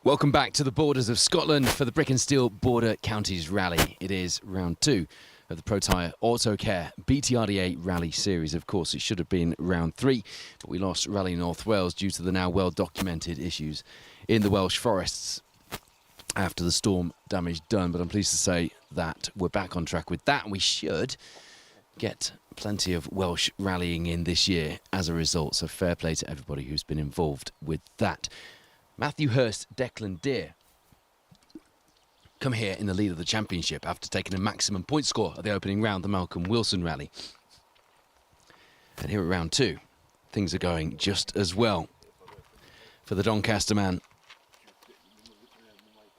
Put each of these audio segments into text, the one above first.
Welcome back to the borders of Scotland for the Brick and Steel Border Counties Rally. It is round 2 of the Protyre Autocare BTRDA Rally Series. Of course, it should have been round 3, but we lost Rally North Wales due to the now well-documented issues in the Welsh forests after the storm damage done. But I'm pleased to say that we're back on track with that, and we should get plenty of Welsh rallying in this year as a result. So fair play to everybody who's been involved with that. Matthew Hurst, Declan Deer come here in the lead of the championship after taking a maximum point score at the opening round, the Malcolm Wilson rally. And here at round 2, things are going just as well for the Doncaster man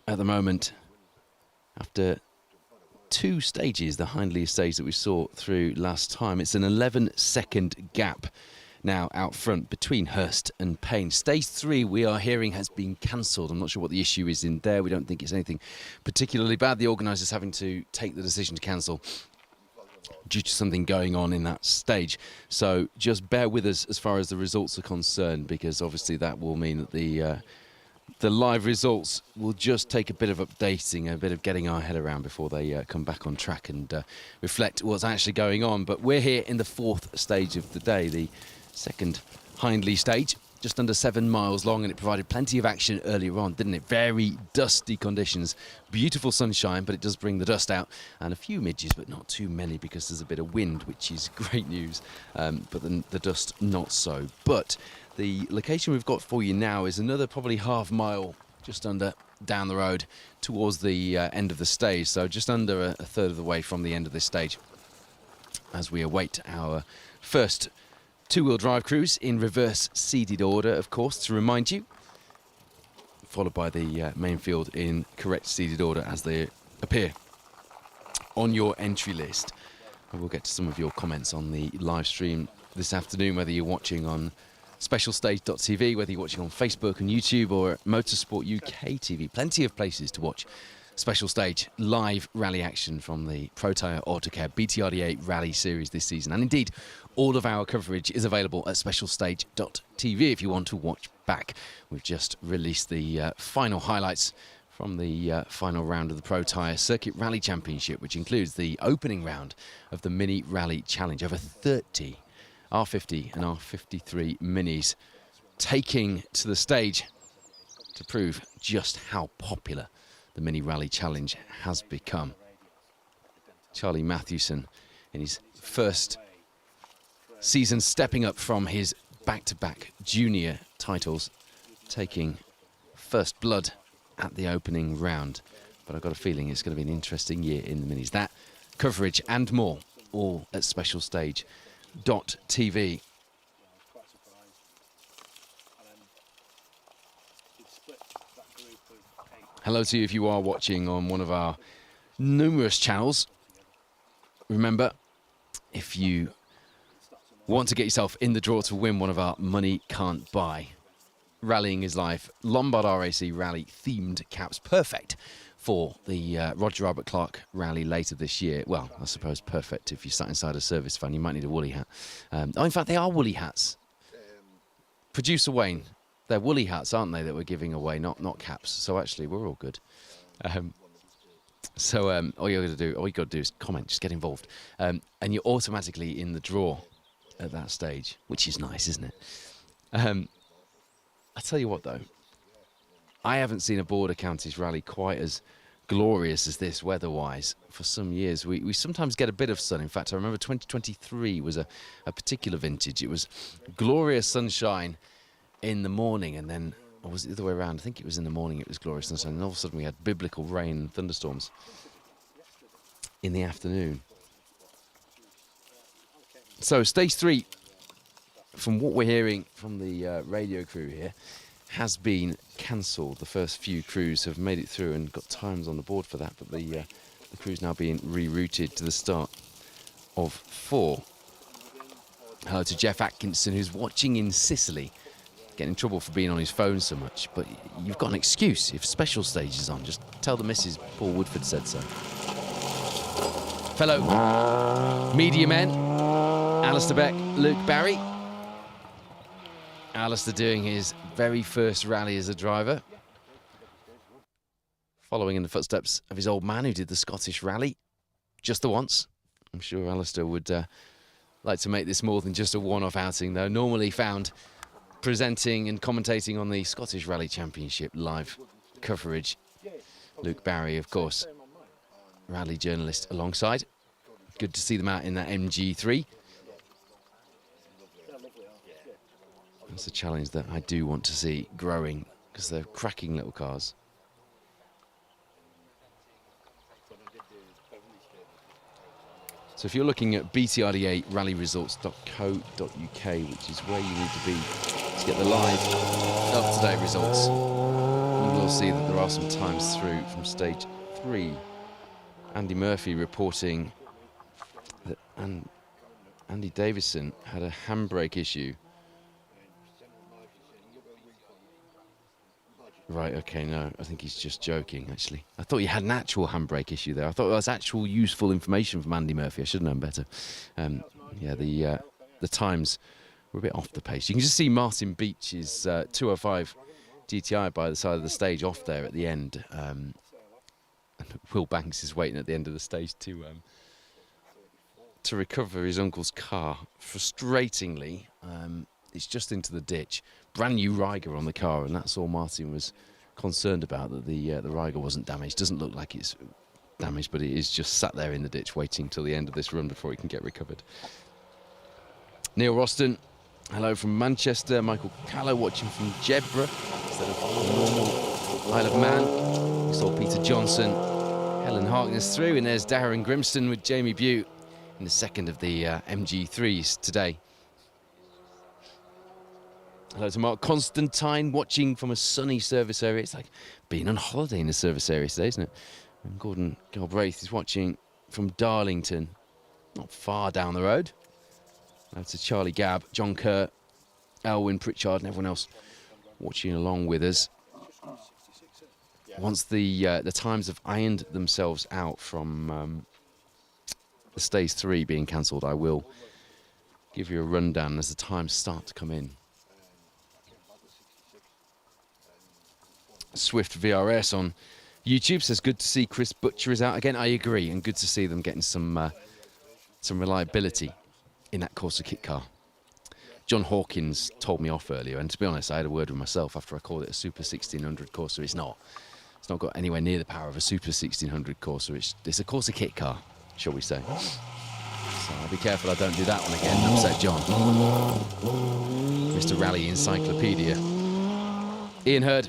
at the moment. After 2 stages, the Hindley stage that we saw through last time, it's an 11-second gap now out front between Hurst and Payne. Stage 3, we are hearing, has been cancelled. I'm not sure what the issue is in there. We don't think it's anything particularly bad. The organisers having to take the decision to cancel due to something going on in that stage. So just bear with us as far as the results are concerned, because obviously that will mean that the live results will just take a bit of updating, a bit of getting our head around before they come back on track and reflect what's actually going on. But we're here in the 4th stage of the day, the second Hindley stage, just under 7 miles long, and it provided plenty of action earlier on, didn't it? Very dusty conditions, beautiful sunshine, but it does bring the dust out, and a few midges, but not too many because there's a bit of wind, which is great news, but then the dust not so. But the location we've got for you now is another probably half mile just under down the road towards the end of the stage, so just under a third of the way from the end of this stage as we await our first 2-wheel drive cruise in reverse seeded order, of course, to remind you, followed by the main field in correct seeded order as they appear on your entry list. And we'll get to some of your comments on the live stream this afternoon, whether you're watching on specialstage.tv, whether you're watching on Facebook and YouTube or Motorsport UK TV. Plenty of places to watch Special Stage live rally action from the Protyre Autocare BTRDA Rally Series this season. And indeed, all of our coverage is available at specialstage.tv if you want to watch back. We've just released the final highlights from the final round of the Protyre Circuit Rally Championship, which includes the opening round of the Mini Rally Challenge. Over 30 R50 and R53 minis taking to the stage to prove just how popular the Mini Rally Challenge has become. Charlie Mathewson, in his first season, stepping up from his back-to-back junior titles, taking first blood at the opening round. But I've got a feeling it's going to be an interesting year in the minis. That coverage and more, all at specialstage.tv. Hello to you if you are watching on one of our numerous channels. Remember, if you want to get yourself in the draw to win one of our Money Can't Buy Rallying is Life Lombard RAC Rally themed caps, perfect for the Roger Albert Clark Rally later this year. Well, I suppose perfect if you sat inside a service van. You might need a woolly hat. In fact, they are woolly hats. Producer Wayne, they're woolly hats, aren't they, that we're giving away, not caps. So actually, we're all good. All you got to do is comment, just get involved, and you're automatically in the draw at that stage, which is nice, isn't it? I tell you what, though, I haven't seen a Border Counties rally quite as glorious as this weather-wise for some years. We sometimes get a bit of sun. In fact, I remember 2023 was a particular vintage. It was glorious sunshine in the morning, and then, or was it the other way around? I think it was in the morning it was glorious sunshine, and all of a sudden we had biblical rain and thunderstorms in the afternoon. So stage 3, from what we're hearing from the radio crew here, has been cancelled. The first few crews have made it through and got times on the board for that, but the crew's now being rerouted to the start of 4. Hello to Jeff Atkinson, who's watching in Sicily getting in trouble for being on his phone so much, but you've got an excuse if special stage is on. Just tell the missus Paul Woodford said so. Fellow media men, Alistair Beck, Luke Barry. Alistair doing his very first rally as a driver, following in the footsteps of his old man who did the Scottish rally just the once. I'm sure Alistair would like to make this more than just a one-off outing, though. Normally found presenting and commentating on the Scottish Rally Championship live coverage. Luke Barry, of course, rally journalist alongside. Good to see them out in that MG3. That's a challenge that I do want to see growing, because they're cracking little cars. So if you're looking at BTRDA rallyresults.co.uk, which is where you need to be to get the live up-to-date results, you will see that there are some times through from stage 3. Andy Murphy reporting that Andy Davison had a handbrake issue. Right, okay, no, I think he's just joking, actually. I thought you had an actual handbrake issue there. I thought that was actual useful information from Andy Murphy. I should have known better. Yeah, the times were a bit off the pace. You can just see Martin Beach's 205 GTI by the side of the stage off there at the end. And Will Banks is waiting at the end of the stage to recover his uncle's car. Frustratingly, it's just into the ditch. Brand new Riger on the car, and that's all Martin was concerned about, that the Riger wasn't damaged. Doesn't look like it's damaged, but it is just sat there in the ditch waiting till the end of this run before it can get recovered. Neil Roston, hello from Manchester. Michael Callow watching from Jedburgh instead of normal Isle of Man. We saw Peter Johnson, Helen Harkness through, and there's Darren Grimston with Jamie Butte in the second of the MG3s today. Hello to Mark Constantine watching from a sunny service area. It's like being on holiday in a service area today, isn't it? And Gordon Galbraith is watching from Darlington, not far down the road. Hello to Charlie Gabb, John Kerr, Elwyn Pritchard, and everyone else watching along with us. Once the times have ironed themselves out from the stage 3 being cancelled, I will give you a rundown as the times start to come in. Swift VRS on YouTube says, good to see Chris Butcher is out again. I agree, and good to see them getting some reliability in that Corsa kit car. John Hawkins told me off earlier, and to be honest, I had a word with myself after I called it a Super 1600 Corsa. It's not got anywhere near the power of a Super 1600 Corsa. It's a Corsa kit car, shall we say. So I'll be careful I don't do that one again and upset John. Mr. Rally Encyclopedia. Ian Hurd,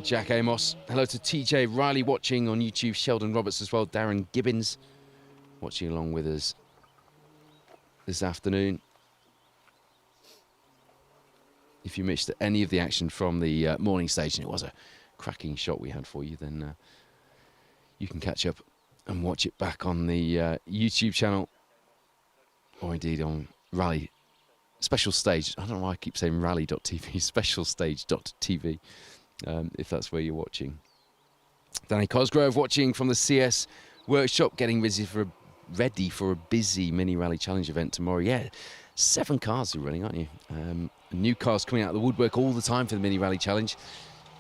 Jack Amos. Hello to TJ Riley watching on YouTube. Sheldon Roberts as well. Darren Gibbons watching along with us this afternoon. If you missed any of the action from the morning stage, and it was a cracking shot we had for you, then you can catch up and watch it back on the YouTube channel, or indeed on Rally Special Stage. I don't know why I keep saying rally.tv, specialstage.tv. If that's where you're watching. Danny Cosgrove watching from the CS workshop, getting ready for a busy mini rally challenge event tomorrow. Yeah, 7 cars are running, aren't you? New cars coming out of the woodwork all the time for the mini rally challenge.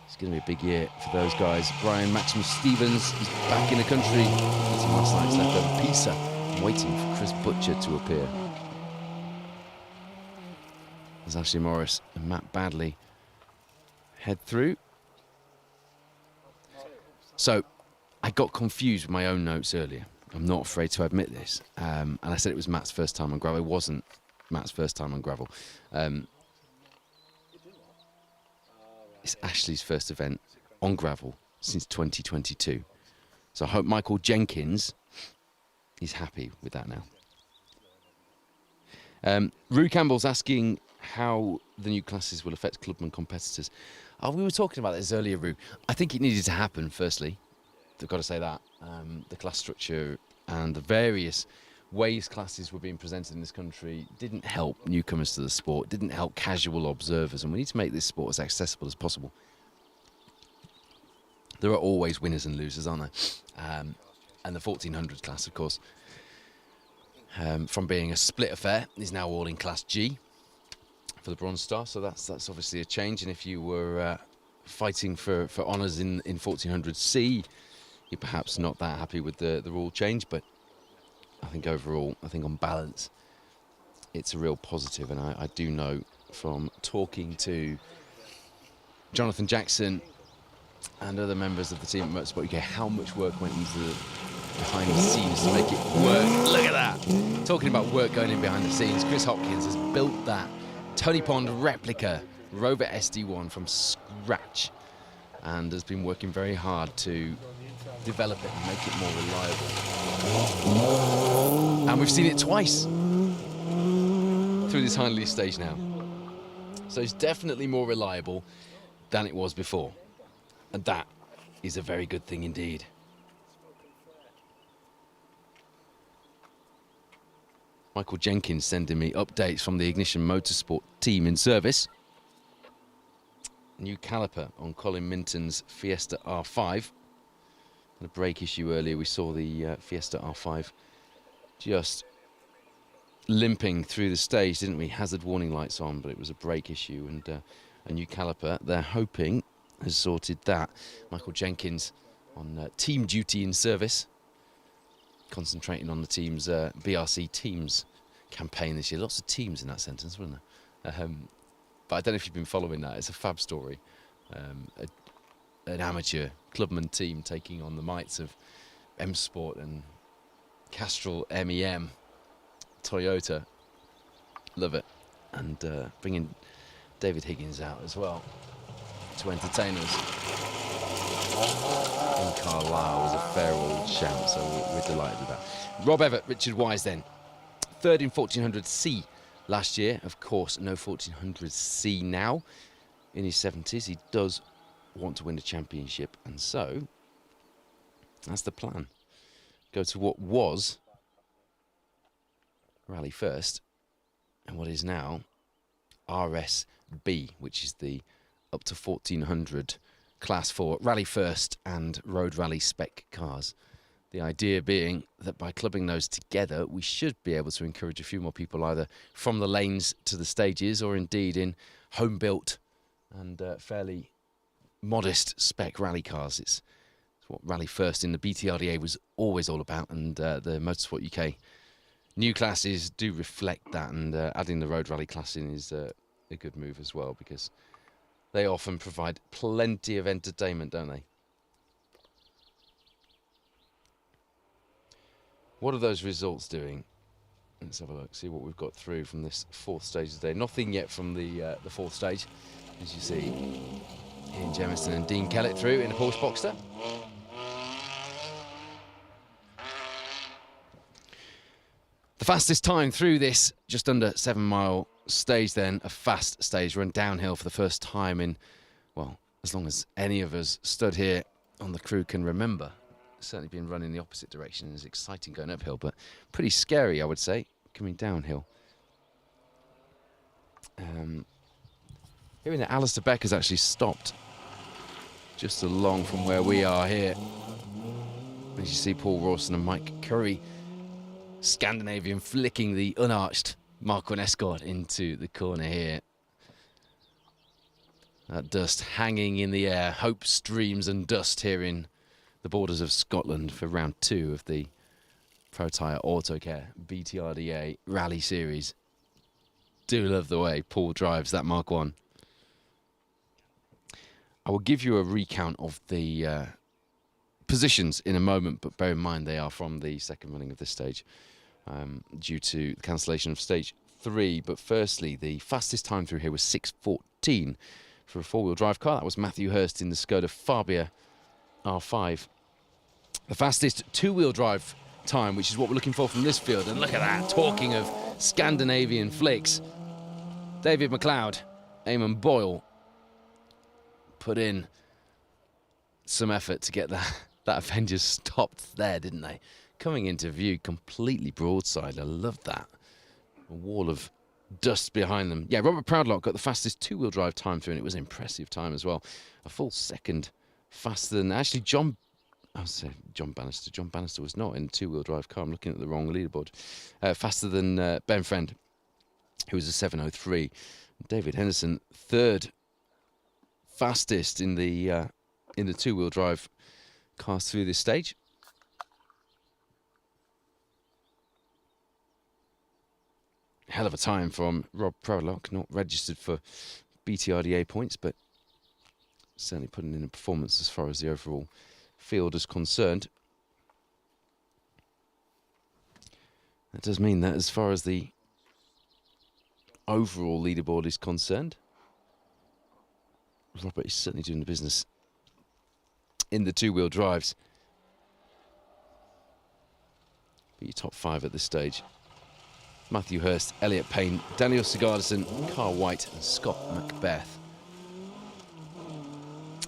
It's going to be a big year for those guys. Brian Maximus Stevens is back in the country. Eating last night's leftover pizza and waiting for Chris Butcher to appear. As Ashley Morris and Matt Badley head through. So, I got confused with my own notes earlier. I'm not afraid to admit this. And I said it was Matt's first time on gravel. It wasn't Matt's first time on gravel. It's Ashley's first event on gravel since 2022. So I hope Michael Jenkins is happy with that now. Rue Campbell's asking how the new classes will affect clubman competitors. Oh, we were talking about this earlier, Rue. I think it needed to happen, firstly. I've got to say that. The class structure and the various ways classes were being presented in this country didn't help newcomers to the sport, didn't help casual observers, and we need to make this sport as accessible as possible. There are always winners and losers, aren't there? And the 1400 class, of course, from being a split affair, is now all in Class G for the Bronze Star, so that's obviously a change. And if you were fighting for honours in 1400C, you're perhaps not that happy with the rule change, but I think overall, I think on balance, it's a real positive. And I do know from talking to Jonathan Jackson and other members of the team at Motorsport UK how much work went into the behind the scenes to make it work. Look at that! Talking about work going in behind the scenes, Chris Hopkins has built that Tony Pond replica Rover SD1 from scratch and has been working very hard to develop it and make it more reliable. And we've seen it twice through this Hindley stage now. So it's definitely more reliable than it was before. And that is a very good thing indeed. Michael Jenkins sending me updates from the Ignition Motorsport team in service. New caliper on Colin Minton's Fiesta R5. And a brake issue earlier. We saw the Fiesta R5 just limping through the stage, didn't we? Hazard warning lights on, but it was a brake issue, and a new caliper, they're hoping, has sorted that. Michael Jenkins on team duty in service, concentrating on the team's BRC teams campaign this year. Lots of teams in that sentence, wasn't there? But I don't know if you've been following that. It's a fab story. An amateur clubman team taking on the mights of M Sport and Castrol MEM Toyota. Love it. And bringing David Higgins out as well to entertain us. In Carlisle was a fair old shout, so we're delighted with that. Rob Everett, Richard Wise then. Third in 1400C last year. Of course, no 1400C now. In his 70s, he does want to win the championship, and so that's the plan. Go to what was Rally First and what is now RSB, which is the up to 1400 class for Rally First and Road Rally spec cars. The idea being that by clubbing those together, we should be able to encourage a few more people either from the lanes to the stages or indeed in home-built and fairly modest spec rally cars. It's what Rally First in the BTRDA was always all about, and the Motorsport UK new classes do reflect that, and adding the Road Rally class in is a good move as well, because they often provide plenty of entertainment, don't they? What are those results doing? Let's have a look, see what we've got through from this fourth stage today. Nothing yet from the fourth stage, as you see. Ian Jemison and Dean Kellett through in a Porsche Boxster. The fastest time through this just under 7 mile stage then, a fast stage run downhill for the first time in, well, as long as any of us stood here on the crew can remember. It's certainly been run in the opposite direction. It's exciting going uphill, but pretty scary, I would say, coming downhill. Hearing that Alistair Beck has actually stopped just along from where we are here. As you see Paul Rawson and Mike Curry, Scandinavian, flicking the unarched Mark 1 Escort into the corner here. That dust hanging in the air. Hope streams and dust here in the borders of Scotland for round 2 of the Protyre Autocare BTRDA Rally Series. Do love the way Paul drives that Mark 1. I will give you a recount of the positions in a moment, but bear in mind they are from the second running of this stage due to the cancellation of stage 3. But firstly, the fastest time through here was 6:14 for a four-wheel drive car. That was Matthew Hurst in the Skoda Fabia R5. The fastest two-wheel drive time, which is what we're looking for from this field. And look at that, talking of Scandinavian flicks. David McLeod, Eamon Boyle put in some effort to get that Avengers stopped there, didn't they? coming into view completely broadside. I love that. A wall of dust behind them. Yeah, Robert Proudlock got the fastest two-wheel drive time through, and it was an impressive time as well. A full second faster than actually John Bannister. John Bannister was not in a two-wheel drive car. I'm looking at the wrong leaderboard. Faster than Ben Friend, who was a 7:03. David Henderson, third fastest in the two-wheel drive cars through this stage. Hell of a time from Rob Proudlock, not registered for BTRDA points, but certainly putting in a performance as far as the overall field is concerned. That does mean that as far as the overall leaderboard is concerned, Robert is certainly doing the business in the two-wheel drives. But your top five at this stage: Matthew Hurst, Elliot Payne, Daniel Sigurdsson, Carl White and Scott Macbeth.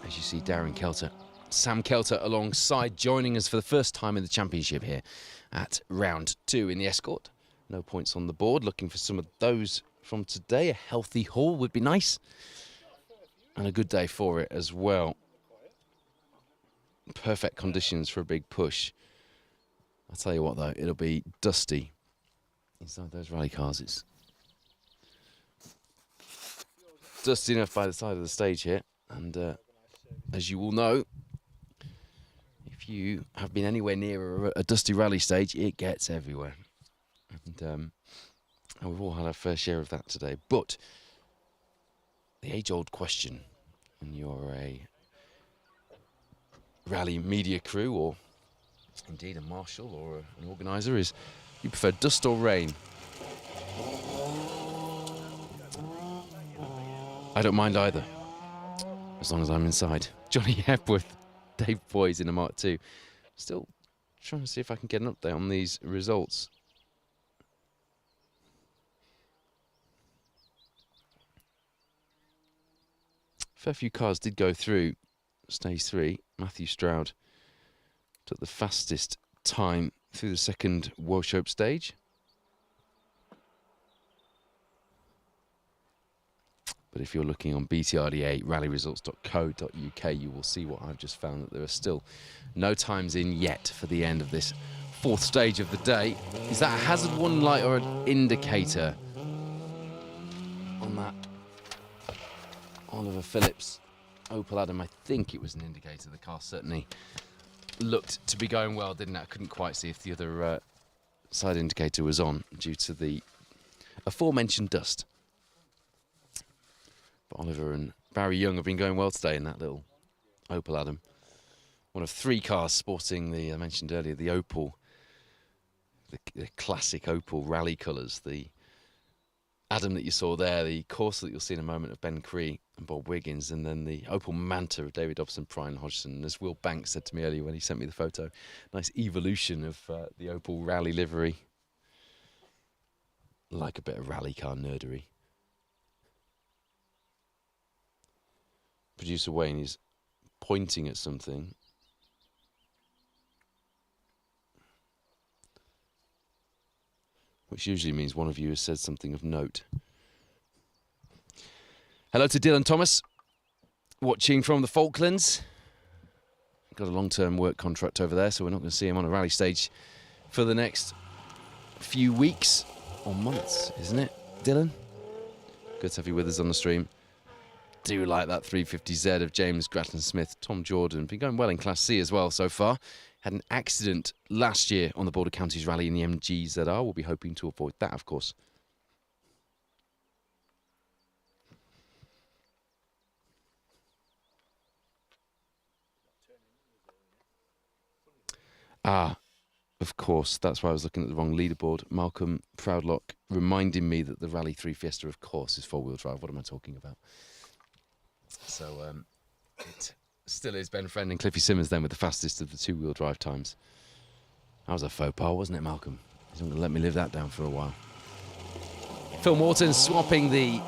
As you see, Darren Kelter, Sam Kelter alongside, joining us for the first time in the championship here at round 2 in the Escort. No points on the board, looking for some of those from today. A healthy haul would be nice, and a good day for it as well. Perfect conditions for a big push. I'll tell you what though, it'll be dusty inside those rally cars. It's dusty enough by the side of the stage here, and as you all know, if you have been anywhere near a dusty rally stage, it gets everywhere. And we've all had our fair share of that today. But the age-old question, when you're a rally media crew or indeed a marshal or an organiser, is you prefer dust or rain? I don't mind either, as long as I'm inside. Johnny Hepworth, Dave Boys in a Mark II. Still trying to see if I can get an update on these results. Fair few cars did go through stage 3. Matthew Stroud took the fastest time through the second Walshope stage. But if you're looking on BTRDA rallyresults.co.uk, you will see what I've just found, that there are still no times in yet for the end of this 4th stage of the day. Is that a hazard warning light or an indicator on that Oliver Phillips Opel Adam? I think it was an indicator. The car certainly looked to be going well, didn't it? I couldn't quite see if the other side indicator was on due to the aforementioned dust. But Oliver and Barry Young have been going well today in that little Opel Adam. One of 3 cars sporting the, I mentioned earlier, the Opel, the classic Opel rally colours. The Adam that you saw there, the Corsa that you'll see in a moment of Ben Cree and Bob Wiggins, and then the Opel Manta of David Dobson, Brian Hodgson. And as Will Banks said to me earlier when he sent me the photo, nice evolution of the Opel rally livery. Like a bit of rally car nerdery. Producer Wayne is pointing at something. Which usually means one of you has said something of note. Hello to Dylan Thomas, watching from the Falklands. Got a long-term work contract over there, so we're not going to see him on a rally stage for the next few weeks or months, isn't it, Dylan? Good to have you with us on the stream. Do like that 350Z of James Grattan Smith, Tom Jordan. Been going well in Class C as well so far. Had an accident last year on the Border Counties Rally in the MGZR. We'll be hoping to avoid that, of course. Of course, that's why I was looking at the wrong leaderboard. Malcolm Proudlock reminding me that the Rally 3 Fiesta, of course, is four-wheel drive. What am I talking about? So it still is Ben Friend and Cliffy Simmons then with the fastest of the two-wheel drive times. That was a faux pas, wasn't it, Malcolm? He's not going to let me live that down for a while. Phil Morton swapping the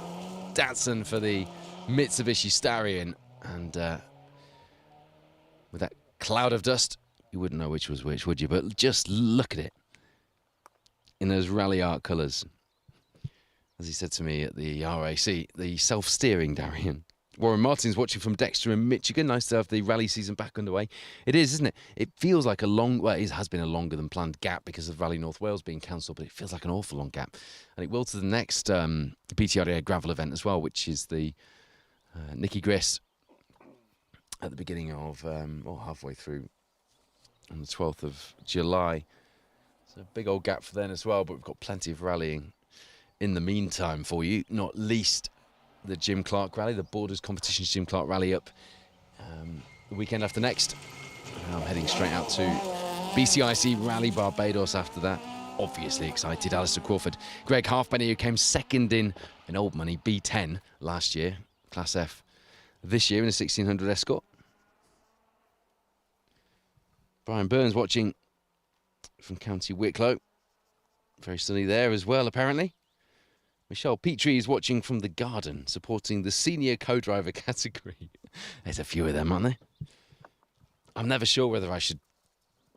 Datsun for the Mitsubishi Starion. And with that cloud of dust You wouldn't know which was which, would you? But just look at it in those rally art colours. As he said to me at the RAC, the self-steering Darien. Warren Martin's watching from Dexter in Michigan. Nice to have the rally season back underway. It is, isn't it? It feels like a long, well, it has been a longer than planned gap because of Rally North Wales being cancelled, but it feels like an awful long gap. And it will to the next BTRDA gravel event as well, which is the Nicky Griss at the beginning of, or halfway through, on the 12th of July. It's a big old gap for then as well, but we've got plenty of rallying in the meantime for you, not least the Jim Clark Rally, the Borders Competitions Jim Clark Rally up the weekend after next. And I'm heading straight out to BCIC Rally Barbados after that. Obviously excited. Alistair Crawford, Greg Halfpenny, who came second in an old money B10 last year, Class F this year in a 1600 Escort. Brian Burns watching from County Wicklow. Very sunny there as well, apparently. Michelle Petrie is watching from the Garden, supporting the senior co-driver category. There's a few of them, aren't there? I'm never sure whether I should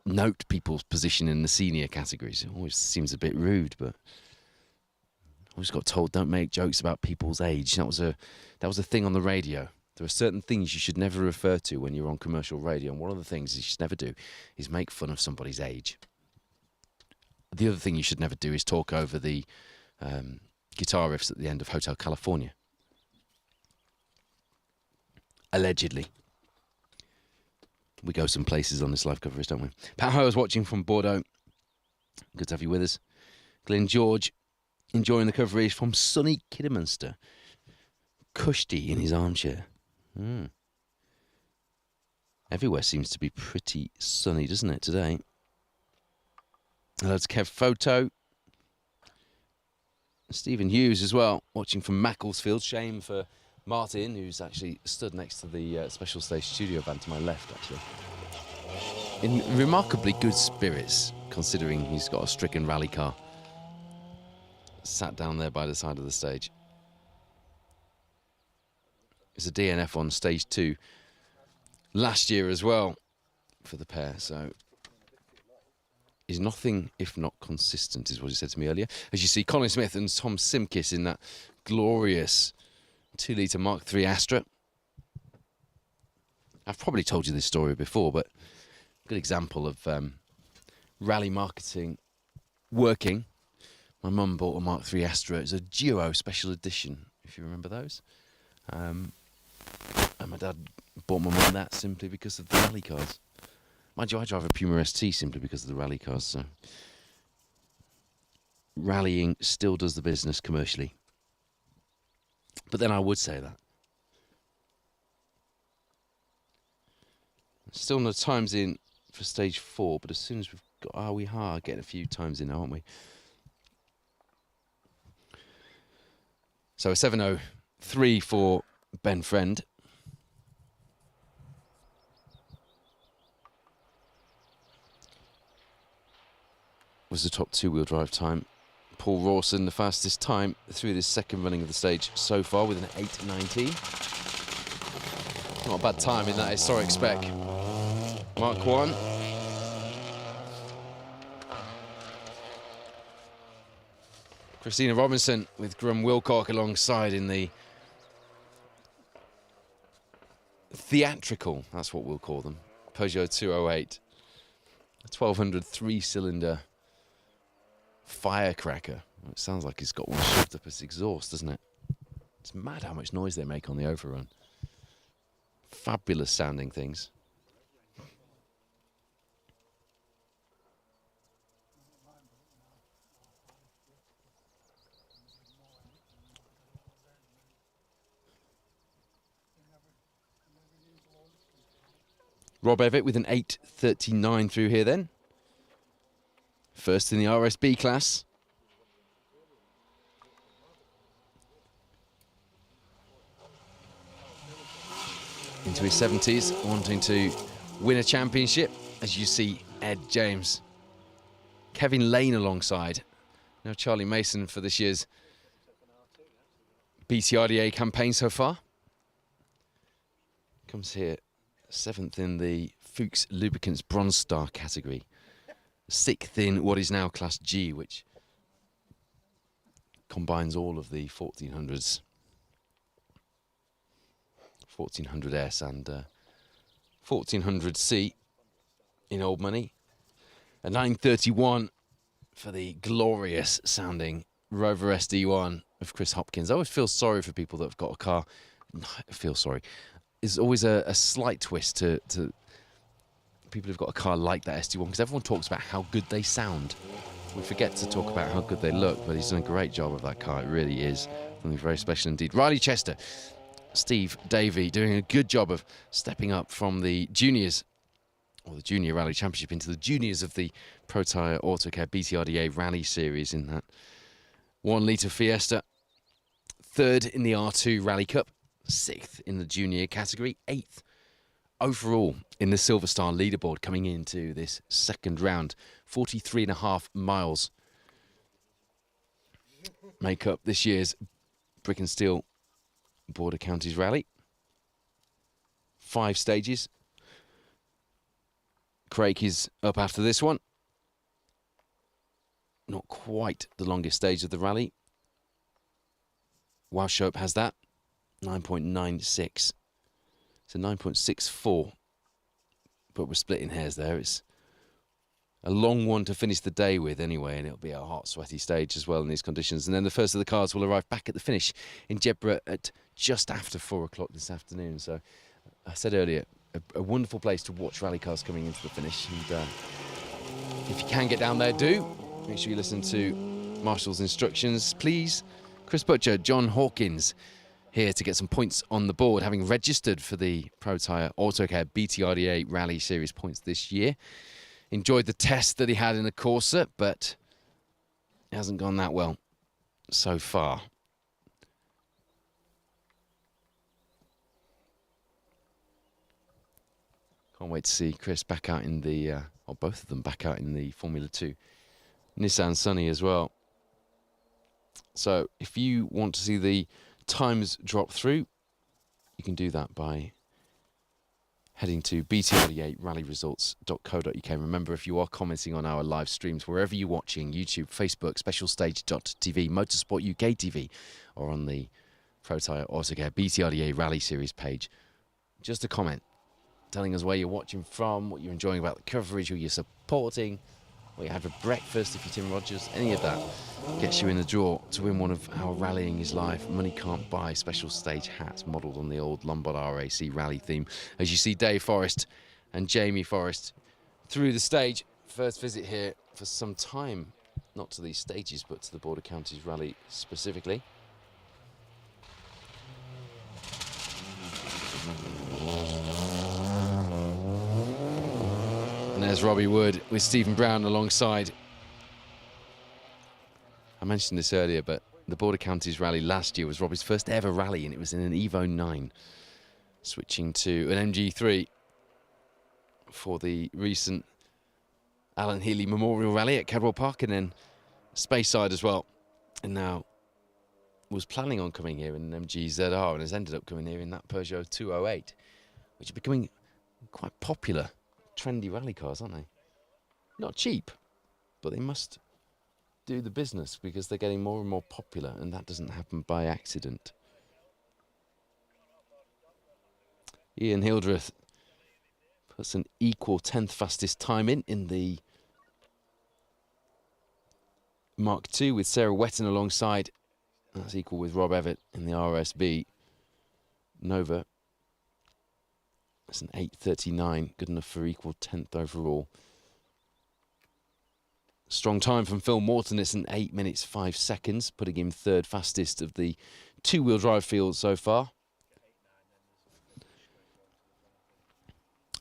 note people's position in the senior categories. It always seems a bit rude, but I always got told don't make jokes about people's age. That was a thing on the radio. There are certain things you should never refer to when you're on commercial radio, and one of the things you should never do is make fun of somebody's age. The other thing you should never do is talk over the guitar riffs at the end of Hotel California. Allegedly. We go some places on this live coverage, don't we? Pat Ho is watching from Bordeaux. Good to have you with us. Glenn George enjoying the coverage from sunny Kidderminster. Kushti in his armchair. Everywhere seems to be pretty sunny, doesn't it, today? Hello to Kev Photo. Stephen Hughes as well, watching from Macclesfield. Shame for Martin, who's actually stood next to the special stage studio van to my left, actually. In remarkably good spirits, considering he's got a stricken rally car. Sat down there by the side of the stage. It's a DNF on stage 2 last year as well for the pair, so is nothing if not consistent, is what he said to me earlier. As you see, Colin Smith and Tom Simkis in that glorious 2-litre Mark III Astra. I've probably told you this story before, but a good example of rally marketing working. My mum bought a Mark III Astra. It's a Duo special edition, if you remember those. And my dad bought my mum that simply because of the rally cars. Mind you, I drive a Puma ST simply because of the rally cars, so rallying still does the business commercially. But then I would say that. Still no times in for stage 4, but as soon as we've got, we are getting a few times in, aren't we? So a 7:03 for Ben Friend. Was the top 2-wheel drive time. Paul Rawson, the fastest time through this second running of the stage so far with an 8:19. Not a bad time in that historic spec. Mark 1. Christina Robinson with Grum Wilcock alongside in the theatrical, that's what we'll call them, Peugeot 208. A 1200 3-cylinder firecracker. It sounds like it's got one shoved up its exhaust, doesn't it? It's mad how much noise they make on the overrun. Fabulous sounding things. Rob Evatt with an 8:39 through here then. First in the RSB class. Into his 70s, wanting to win a championship. As you see, Ed James. Kevin Lane alongside. Now Charlie Mason for this year's BTRDA campaign so far. Comes here 7th in the Fuchs Lubricants Bronze Star category. 6th in what is now Class G, which combines all of the 1400s, 1400S and 1400C in old money. A 931 for the glorious sounding Rover SD1 of Chris Hopkins. I always feel sorry for people that have got a car. I feel sorry. There's always a slight twist to people who've got a car like that SD1, because everyone talks about how good they sound. We forget to talk about how good they look, but he's done a great job of that car. It really is something very special indeed. Riley Chester, Steve Davey doing a good job of stepping up from the juniors, or the Junior Rally Championship, into the juniors of the Protyre Autocare BTRDA Rally Series in that 1 litre Fiesta. 3rd in the R2 Rally Cup. 6th in the junior category. 8th overall in the Silver Star leaderboard coming into this second round. 43.5 miles make up this year's Brick and Steel Border Counties Rally. 5 stages. Craig is up after this one. Not quite the longest stage of the rally. Walshope has that. 9.96. It's a 9.64. But we're splitting hairs there. It's a long one to finish the day with anyway, and it'll be a hot, sweaty stage as well in these conditions. And then the first of the cars will arrive back at the finish in Jedburgh at just after 4 o'clock this afternoon. So I said earlier, a wonderful place to watch rally cars coming into the finish. And if you can get down there, do. Make sure you listen to Marshall's instructions, please. Chris Butcher, John Hawkins, here to get some points on the board, having registered for the Protyre Autocare BTRDA Rally Series points this year. Enjoyed the test that he had in the Corsa, but it hasn't gone that well so far. Can't wait to see Chris back out in the, or both of them back out in the Formula 2 Nissan Sunny as well. So if you want to see the times drop through, you can do that by heading to BTRDA-rallyresults.co.uk. Remember, if you are commenting on our live streams, wherever you're watching, YouTube, Facebook, specialstage.tv, Motorsport UK TV, or on the Protyre Autocare BTRDA Rally Series page, just a comment telling us where you're watching from, what you're enjoying about the coverage, who you're supporting, what you had for breakfast, if you're Tim Rogers, any of that gets you in the draw to win one of our Rallying is Live Money Can't Buy special stage hats modelled on the old Lombard RAC rally theme. As you see Dave Forrest and Jamie Forrest through the stage. First visit here for some time, not to these stages, but to the Border Counties Rally specifically. And there's Robbie Wood with Stephen Brown alongside. I mentioned this earlier, but the Border Counties Rally last year was Robbie's first ever rally, and it was in an Evo 9. Switching to an MG3 for the recent Alan Healy Memorial Rally at Cadwell Park, and then Speyside as well. And now was planning on coming here in an MG ZR and has ended up coming here in that Peugeot 208, which are becoming quite popular, trendy rally cars, aren't they? Not cheap, but they must do the business because they're getting more and more popular, and that doesn't happen by accident. Ian Hildreth puts an equal 10th fastest time in the Mark II with Sarah Wetton alongside. That's equal with Rob Evett in the RSB Nova. That's an 8:39, good enough for equal 10th overall. Strong time from Phil Morton. It's an 8 minutes 5 seconds, putting him third fastest of the two-wheel drive field so far.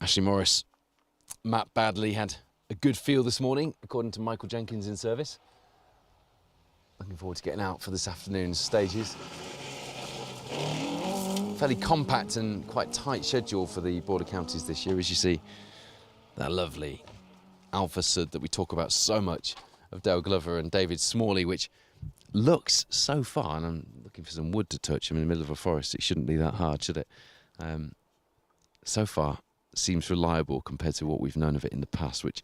Ashley Morris, Matt Badley had a good feel this morning, according to Michael Jenkins in service. Looking forward to getting out for this afternoon's stages. Fairly compact and quite tight schedule for the Border Counties this year, as you see that lovely Alpha Sud that we talk about so much of Dale Glover and David Smalley, which looks so far, and I'm looking for some wood to touch. I'm in the middle of a forest. It shouldn't be that hard, should it? So far, seems reliable compared to what we've known of it in the past, which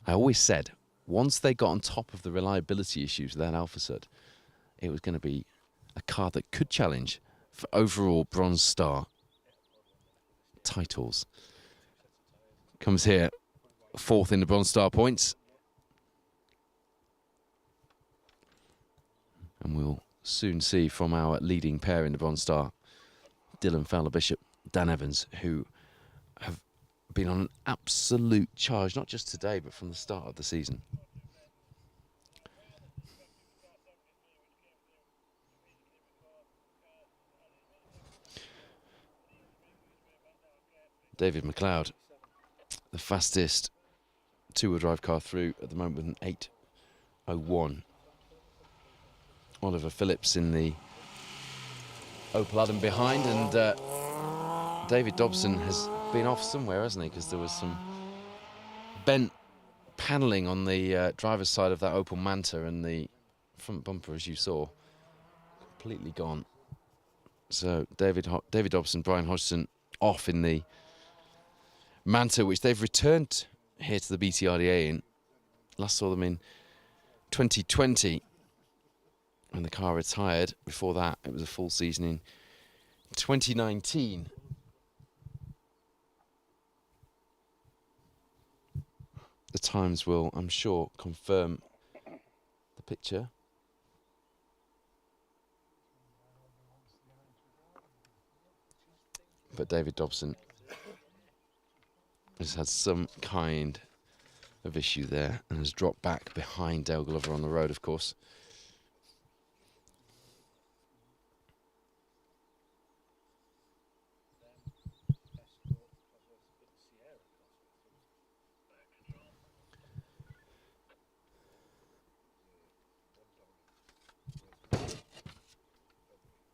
I always said, once they got on top of the reliability issues with that Alpha Sud, it was going to be a car that could challenge for overall Bronze Star titles. Comes here, 4th in the Bronze Star points. And we'll soon see from our leading pair in the Bronze Star, Dylan Fowler-Bishop, Dan Evans, who have been on an absolute charge, not just today, but from the start of the season. David McLeod, the fastest two-wheel drive car through at the moment with an 8:01. Oliver Phillips in the Opel Adam behind, and David Dobson has been off somewhere, hasn't he? Because there was some bent panelling on the driver's side of that Opel Manta, and the front bumper, as you saw, completely gone. So David Dobson, Brian Hodgson off in the Manta, which they've returned here to the BTRDA in. Last saw them in 2020 when the car retired. Before that, it was a full season in 2019. The times will, I'm sure, confirm the picture. But David Dobson has had some kind of issue there and has dropped back behind Dale Glover on the road, of course.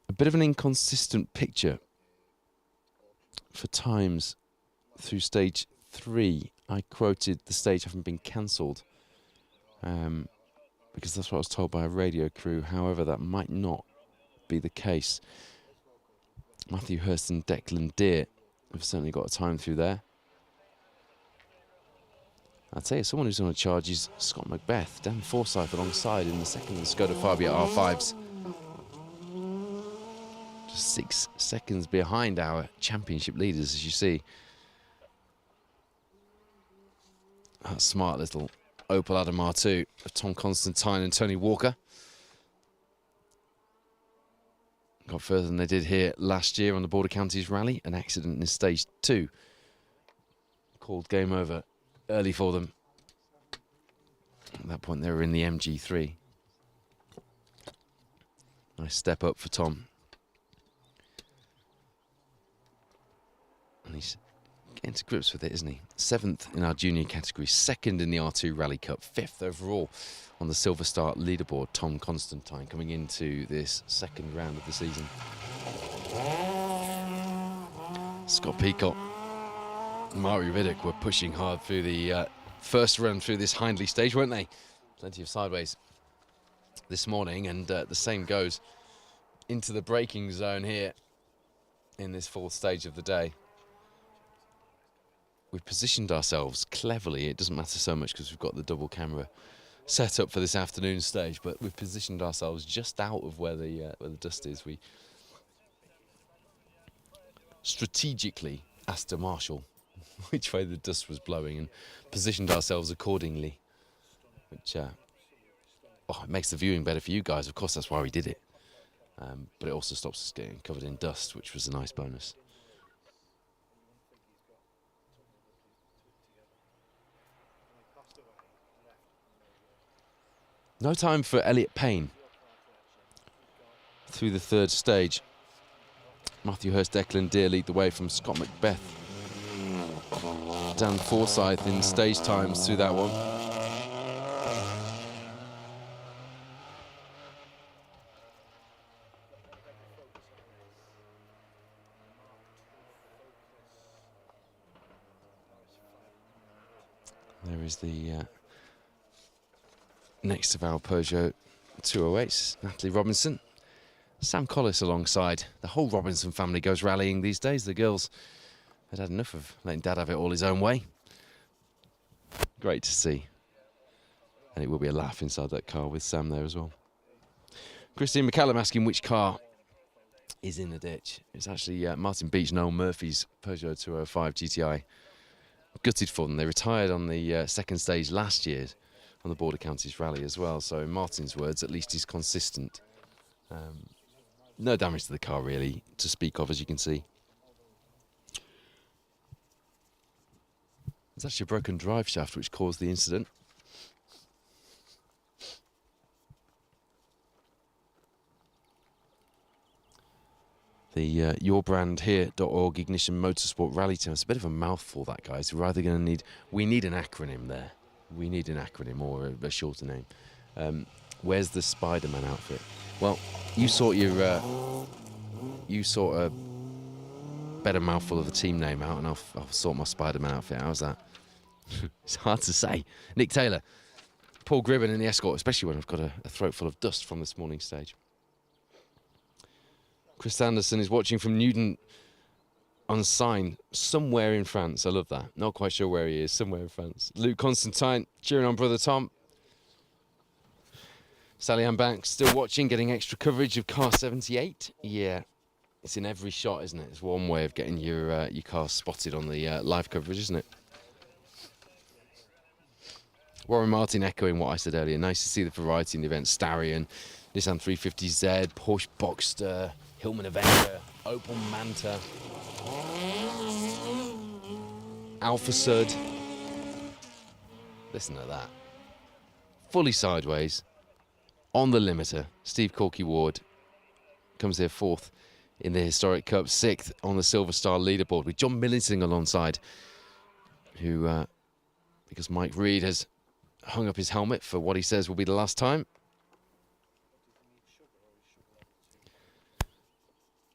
A bit of an inconsistent picture for times through stage 3. I quoted the stage having been cancelled because that's what I was told by a radio crew. However, that might not be the case. Matthew Hurst and Declan Deere have certainly got a time through there. I'd say someone who's on a charge is Scott Macbeth, Dan Forsyth alongside in the second Skoda Fabia R5s. Just 6 seconds behind our championship leaders, as you see. That smart little Opel Adam R2 of Tom Constantine and Tony Walker. Got further than they did here last year on the Border Counties Rally. An accident in stage 2 called game over early for them. At that point, they were in the MG3. Nice step up for Tom. And he's getting to grips with it, isn't he? 7th in our junior category, 2nd in the R2 Rally Cup, 5th overall on the Silver Star leaderboard. Tom Constantine coming into this second round of the season. Scott Peacock and Mari Riddick were pushing hard through the first run through this Hindley stage, weren't they? Plenty of sideways this morning, and the same goes into the braking zone here in this 4th stage of the day. We've positioned ourselves cleverly. It doesn't matter so much because we've got the double camera set up for this afternoon stage, but we've positioned ourselves just out of where the dust is. We strategically asked a marshal which way the dust was blowing and positioned ourselves accordingly, which it makes the viewing better for you guys. Of course, that's why we did it, but it also stops us getting covered in dust, which was a nice bonus. No time for Elliot Payne through the 3rd stage. Matthew Hurst, Declan Deere lead the way from Scott Macbeth. Dan Forsyth in stage times through that one. There is the next of our Peugeot 208s, Natalie Robinson. Sam Collis alongside. The whole Robinson family goes rallying these days. The girls I'd had enough of letting Dad have it all his own way. Great to see. And it will be a laugh inside that car with Sam there as well. Christine McCallum asking which car is in the ditch. It's actually Martin Beach, Noel Murphy's Peugeot 205 GTI. Gutted for them. They retired on the second stage last year on the Border Counties Rally as well. So in Martin's words, at least he's consistent. No damage to the car really to speak of, as you can see. It's actually a broken drive shaft which caused the incident. The yourbrandhere.org Ignition Motorsport Rally Team. It's a bit of a mouthful, that, guys. We're either going to need... We need an acronym there. We need an acronym or a shorter name. Where's the Spider-Man outfit? Well, you sort your... you sort a better mouthful of the team name out and I'll sort my Spider-Man outfit. How's that? It's hard to say. Nick Taylor. Paul Gribben in the Escort, especially when I've got a throat full of dust from this morning's stage. Chris Anderson is watching from Newton on Seine, somewhere in France. I love that. Not quite sure where he is, somewhere in France. Luke Constantine, cheering on brother Tom. Sally Ann Banks still watching, getting extra coverage of car 78. Yeah, it's in every shot, isn't it? It's one way of getting your car spotted on the live coverage, isn't it? Warren Martin echoing what I said earlier. Nice to see the variety in the event. Starion, Nissan 350Z, Porsche Boxster, Hillman Avenger, Opel Manta, Alfa Sud. Listen to that. Fully sideways, on the limiter. Steve Corky Ward comes here fourth in the Historic Cup, sixth on the Silver Star leaderboard with John Millington alongside, who, because Mike Reed has hung up his helmet for what he says will be the last time,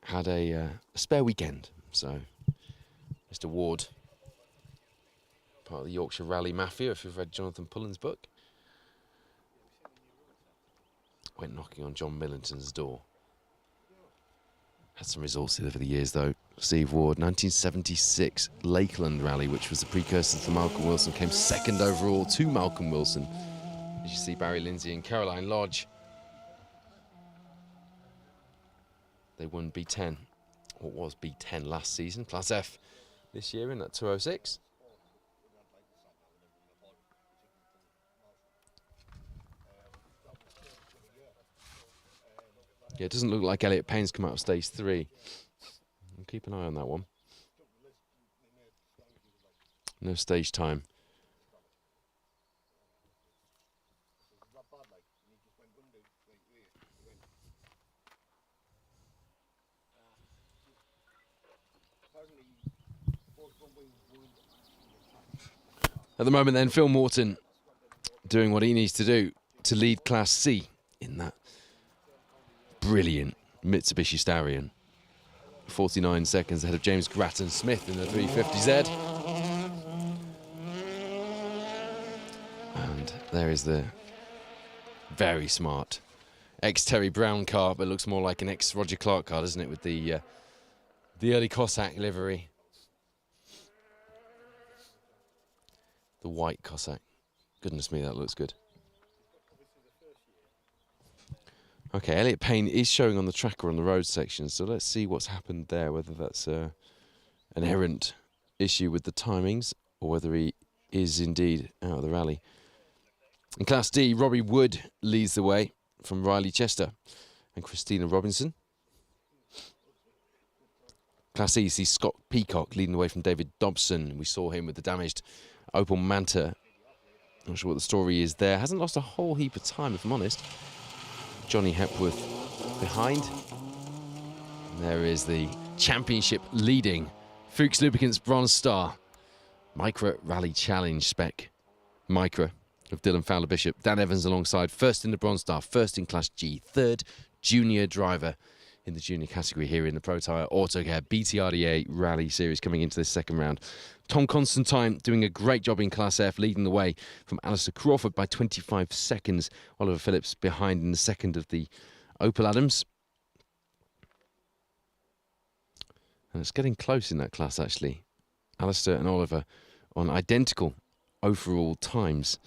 had a spare weekend. So Mr. Ward, part of the Yorkshire Rally Mafia, if you've read Jonathan Pullen's book, went knocking on John Millington's door. Had some resources over the years though. Steve Ward, 1976 Lakeland Rally, which was the precursor to Malcolm Wilson, came second overall to Malcolm Wilson. As you see, Barry Lindsay and Caroline Lodge, they won B10, what was B10 last season, Class F this year in that 206. Yeah, it doesn't look like Elliot Payne's come out of stage 3. We'll keep an eye on that one. No stage time. At the moment then, Phil Morton doing what he needs to do to lead Class C in that brilliant Mitsubishi Starion. 49 seconds ahead of James Grattan Smith in the 350Z. And there is the very smart ex-Terry Brown car, but looks more like an ex-Roger Clark car, doesn't it, with the early Cossack livery. The white Cossack. Goodness me, that looks good. Okay, Elliot Payne is showing on the tracker on the road section, so let's see what's happened there, whether that's an errant issue with the timings or whether he is indeed out of the rally. In Class D, Robbie Wood leads the way from Riley Chester and Christina Robinson. Class E, you see Scott Peacock leading the way from David Dobson. We saw him with the damaged Opel Manta. Not sure what the story is there. Hasn't lost a whole heap of time, if I'm honest. Johnny Hepworth behind. And there is the championship leading Fuchs Lubricants Bronze Star Micra Rally Challenge spec Micra of Dylan Fowler Bishop. Dan Evans alongside, first in the Bronze Star, first in Class G, third junior driver in the junior category here in the Protyre Autocare BTRDA Rally Series coming into this second round. Tom Constantine doing a great job in Class F, leading the way from Alistair Crawford by 25 seconds. Oliver Phillips behind in the second of the Opel Adams. And it's getting close in that class, actually. Alistair and Oliver on identical overall times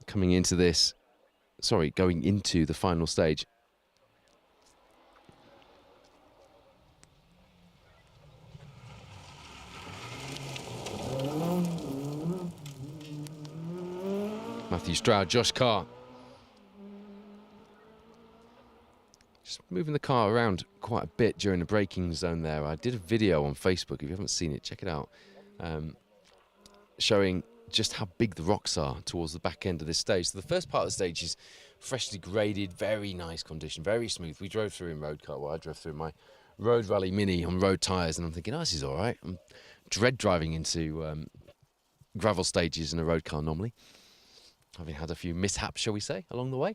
going into the final stage. Matthew Stroud, Josh Carr. Just moving the car around quite a bit during the braking zone there. I did a video on Facebook. If you haven't seen it, check it out. Showing just how big the rocks are towards the back end of this stage. So the first part of the stage is freshly graded, very nice condition, very smooth. We drove through in road car. Well, I drove through my Road Rally Mini on road tyres, and I'm thinking, oh, this is all right. I'm dread driving into gravel stages in a road car normally. Having had a few mishaps, shall we say, along the way.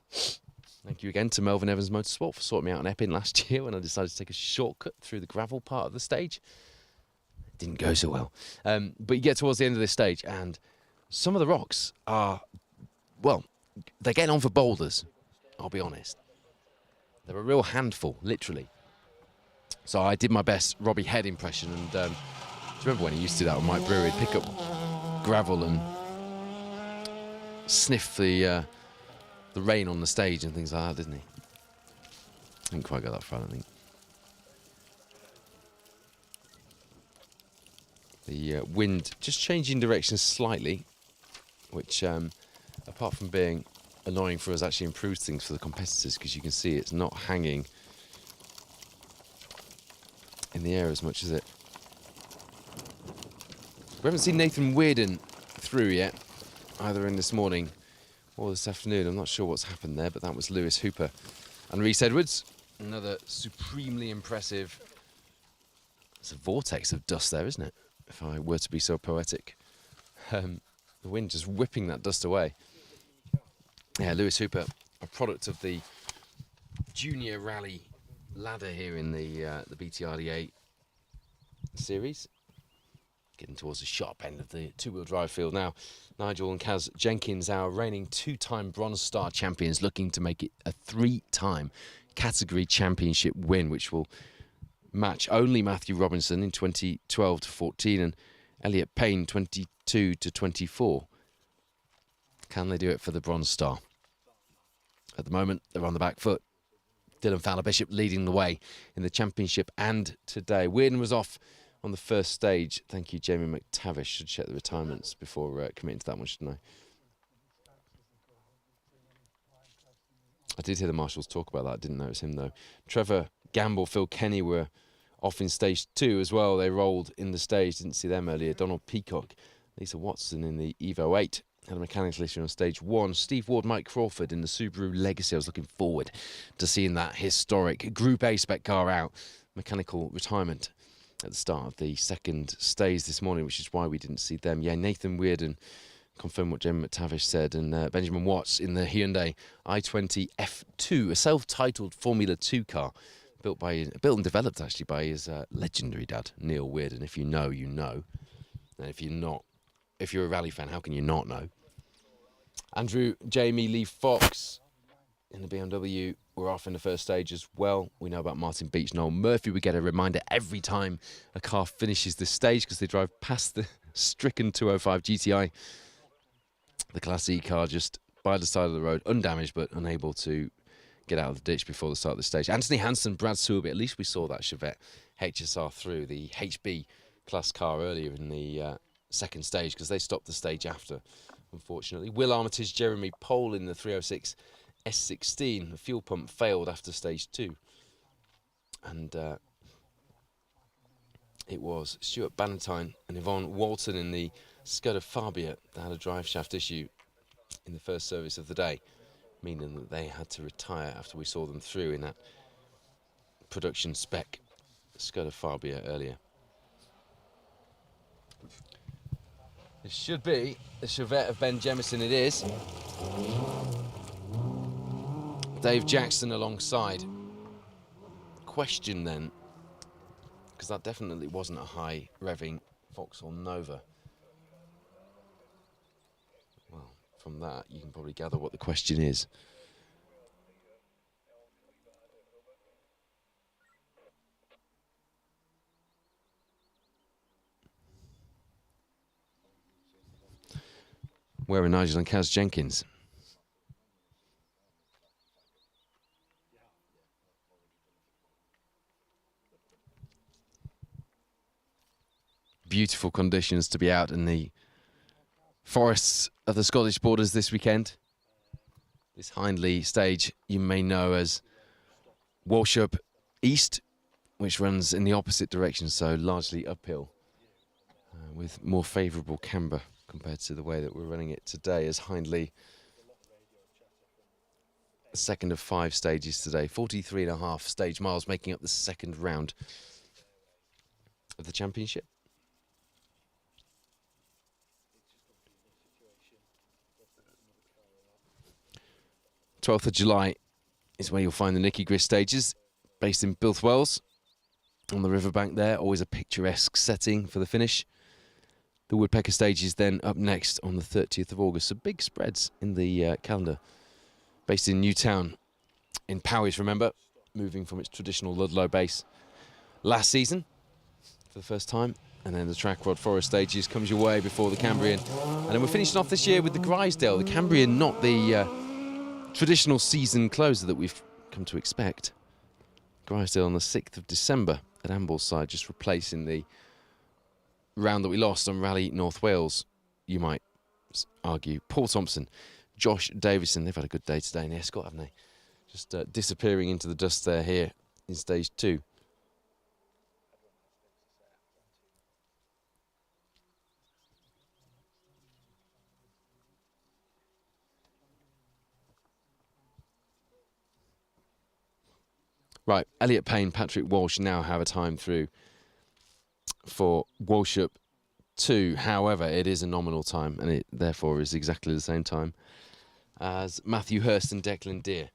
Thank you again to Melvin Evans Motorsport for sorting me out an Epping last year when I decided to take a shortcut through the gravel part of the stage. It didn't go so well. But you get towards the end of this stage and some of the rocks are, well, they're getting on for boulders, I'll be honest. They're a real handful, literally. So I did my best Robbie Head impression, and do you remember when he used to do that with Mike Brewer? He'd pick up gravel and sniff the rain on the stage and things like that, didn't he? Didn't quite go that far, I don't think. The wind just changing direction slightly, which, apart from being annoying for us, actually improves things for the competitors, because you can see it's not hanging in the air as much as it. We haven't seen Nathan Weirden through yet, either in this morning or this afternoon. I'm not sure what's happened there, but that was Lewis Hooper and Rhys Edwards. Another supremely impressive. It's a vortex of dust there, isn't it? If I were to be so poetic. The wind just whipping that dust away. Yeah, Lewis Hooper, a product of the junior rally ladder here in the BTRDA series. Getting towards the sharp end of the two-wheel drive field now. Nigel and Kaz Jenkins, our reigning two-time Bronze Star champions, looking to make it a three-time category championship win, which will match only Matthew Robinson in 2012 to 14 and Elliot Payne 22 to 24. Can they do it for the Bronze Star? At the moment, they're on the back foot. Dylan Fowler-Bishop leading the way in the championship and today. Weirden was off on the first stage. Thank you, Jamie McTavish. Should check the retirements before committing to that one, shouldn't I? I did hear the marshals talk about that. I didn't know it was him, though. Trevor Gamble, Phil Kenny were off in stage 2 as well. They rolled in the stage. Didn't see them earlier. Donald Peacock, Lisa Watson in the Evo 8. Had a mechanical issue on stage 1. Steve Ward, Mike Crawford in the Subaru Legacy. I was looking forward to seeing that historic Group A spec car out. Mechanical retirement at the start of the second stage this morning, which is why we didn't see them. Yeah, Nathan Weirden confirmed what Jamie McTavish said, and Benjamin Watts in the Hyundai i20 F2, a self-titled Formula 2 car, built and developed actually by his legendary dad, Neil Weirden. If you know, you know. And if you're not, if you're a rally fan, how can you not know? Andrew, Jamie, Lee Fox in the BMW were off in the first stage as well. We know about Martin Beach, Noel Murphy. We get a reminder every time a car finishes this stage because they drive past the stricken 205 GTI. The Class E car just by the side of the road, undamaged but unable to get out of the ditch before the start of the stage. Anthony Hansen, Brad Sewell, at least we saw that Chevette HSR through the HB class car earlier in the second stage because they stopped the stage after, unfortunately. Will Armitage, Jeremy Pole in the 306 S16. The fuel pump failed after stage 2. And it was Stuart Bannatyne and Yvonne Walton in the Skoda Fabia that had a drive shaft issue in the first service of the day, meaning that they had to retire after we saw them through in that production spec Skoda Fabia earlier. It should be the Chevette of Ben Jemison, it is. Dave Jackson alongside. Question then, because that definitely wasn't a high revving Vauxhall Nova. Well, from that you can probably gather what the question is. Where are Nigel and Kaz Jenkins? Beautiful conditions to be out in the forests of the Scottish borders this weekend. This Hindley stage you may know as Walshup East, which runs in the opposite direction, so largely uphill, with more favourable camber compared to the way that we're running it today, as Hindley, second of 5 stages today, 43.5 stage miles, making up the second round of the championship. 12th of July is where you'll find the Nicky Grist stages, based in Bilthwells, on the riverbank there. Always a picturesque setting for the finish. The Woodpecker stage is then up next on the 30th of August. So big spreads in the calendar. Based in Newtown in Powys, remember, moving from its traditional Ludlow base last season for the first time. And then the Track Rod Forest stages comes your way before the Cambrian. And then we're finishing off this year with the Grisdale. The Cambrian, not the traditional season closer that we've come to expect. Grisdale on the 6th of December at Ambleside, just replacing the round that we lost on Rally North Wales, you might argue. Paul Thompson, Josh Davison, they've had a good day today in Escort, haven't they? Just disappearing into the dust there here in stage 2. Right, Elliot Payne, Patrick Walsh now have a time through for Walshup 2. However, it is a nominal time, and it therefore is exactly the same time as Matthew Hurst and Declan Deere,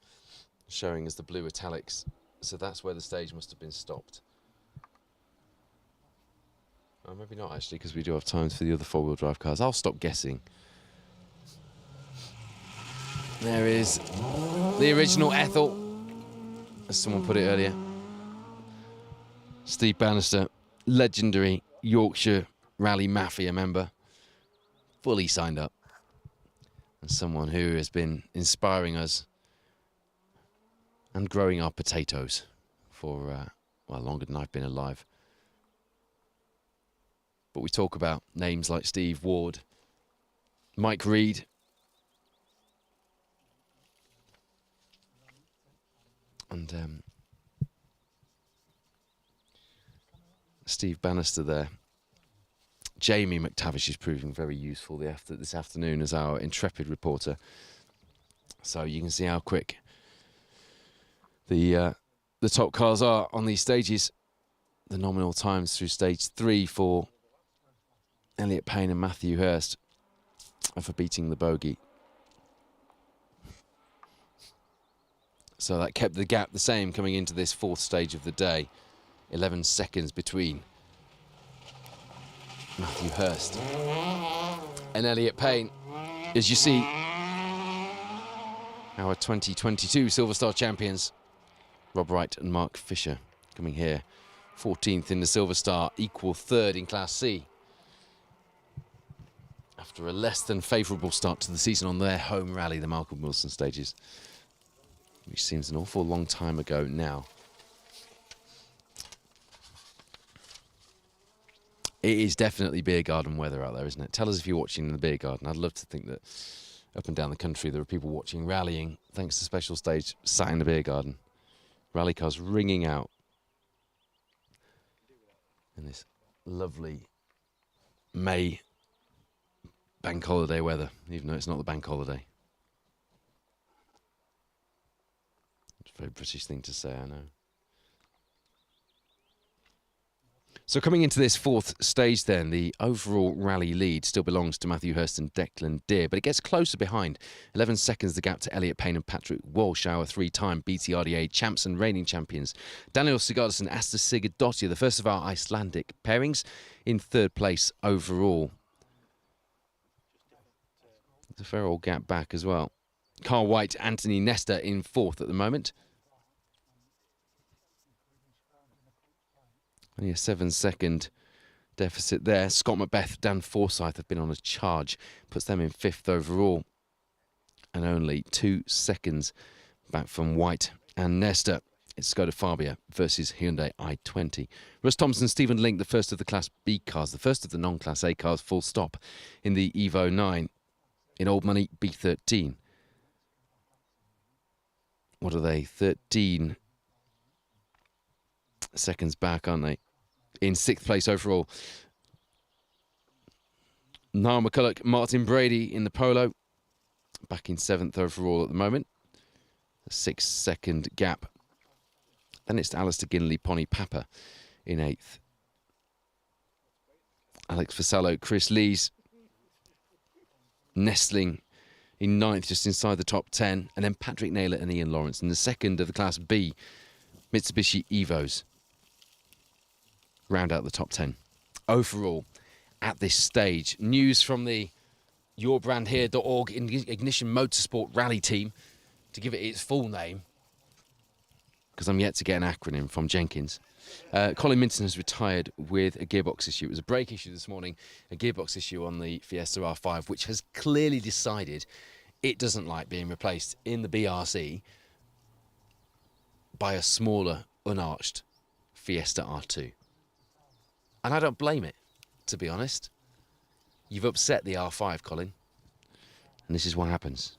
showing as the blue italics. So that's where the stage must have been stopped. Oh, maybe not, actually, because we do have times for the other four-wheel drive cars. I'll stop guessing. There is the original Ethel, as someone put it earlier. Steve Bannister, legendary Yorkshire Rally Mafia member, fully signed up. And someone who has been inspiring us and growing our potatoes for, well, longer than I've been alive. But we talk about names like Steve Ward, Mike Reed, and Steve Bannister there. Jamie McTavish is proving very useful this afternoon as our intrepid reporter. So you can see how quick the top cars are on these stages. The nominal times through stage 3 for Elliot Payne and Matthew Hurst are for beating the bogey. So that kept the gap the same coming into this 4th stage of the day. 11 seconds between Matthew Hurst and Elliot Payne. As you see, our 2022 Silver Star champions, Rob Wright and Mark Fisher, coming here 14th in the Silver Star, equal 3rd in Class C. After a less than favourable start to the season on their home rally, the Malcolm Wilson stages, which seems an awful long time ago now. It is definitely beer garden weather out there, isn't it? Tell us if you're watching in the beer garden. I'd love to think that up and down the country there are people watching rallying thanks to special stage sat in the beer garden. Rally cars ringing out in this lovely May bank holiday weather, even though it's not the bank holiday. It's a very British thing to say, I know. So coming into this 4th stage then, the overall rally lead still belongs to Matthew Hurst and Declan Deere, but it gets closer behind. 11 seconds the gap to Elliot Payne and Patrick Walsh, our 3-time BTRDA champs and reigning champions. Daniel Sigurdsson and Asta Sigurdottir, the first of our Icelandic pairings, in 3rd place overall. It's a fair old gap back as well. Carl White, Anthony Nestor in 4th at the moment. Only a 7-second deficit there. Scott Macbeth, Dan Forsyth have been on a charge, puts them in 5th overall, and only 2 seconds back from White and Nesta. It's Skoda Fabia versus Hyundai i20. Russ Thompson, Stephen Link, the first of the Class B cars, the first of the non-Class A cars, full stop in the Evo 9 in Old Money B13. What are they? 13 seconds back, aren't they? In 6th place overall. Niall McCulloch, Martin Brady in the Polo, back in 7th overall at the moment. A 6-second gap. Then it's Alistair Ginley, Pony Papa in 8th. Alex Vassallo, Chris Lees nestling in 9th, just inside the top 10. And then Patrick Naylor and Ian Lawrence in the 2nd of the Class B Mitsubishi Evos. Round out the top 10. Overall, at this stage, news from the yourbrandhere.org Ignition Motorsport Rally team, to give it its full name, because I'm yet to get an acronym from Jenkins. Colin Minton has retired with a gearbox issue. It was a brake issue this morning, a gearbox issue on the Fiesta R5, which has clearly decided it doesn't like being replaced in the BRC by a smaller, unarched Fiesta R2. And I don't blame it, to be honest. You've upset the R5, Colin. And this is what happens.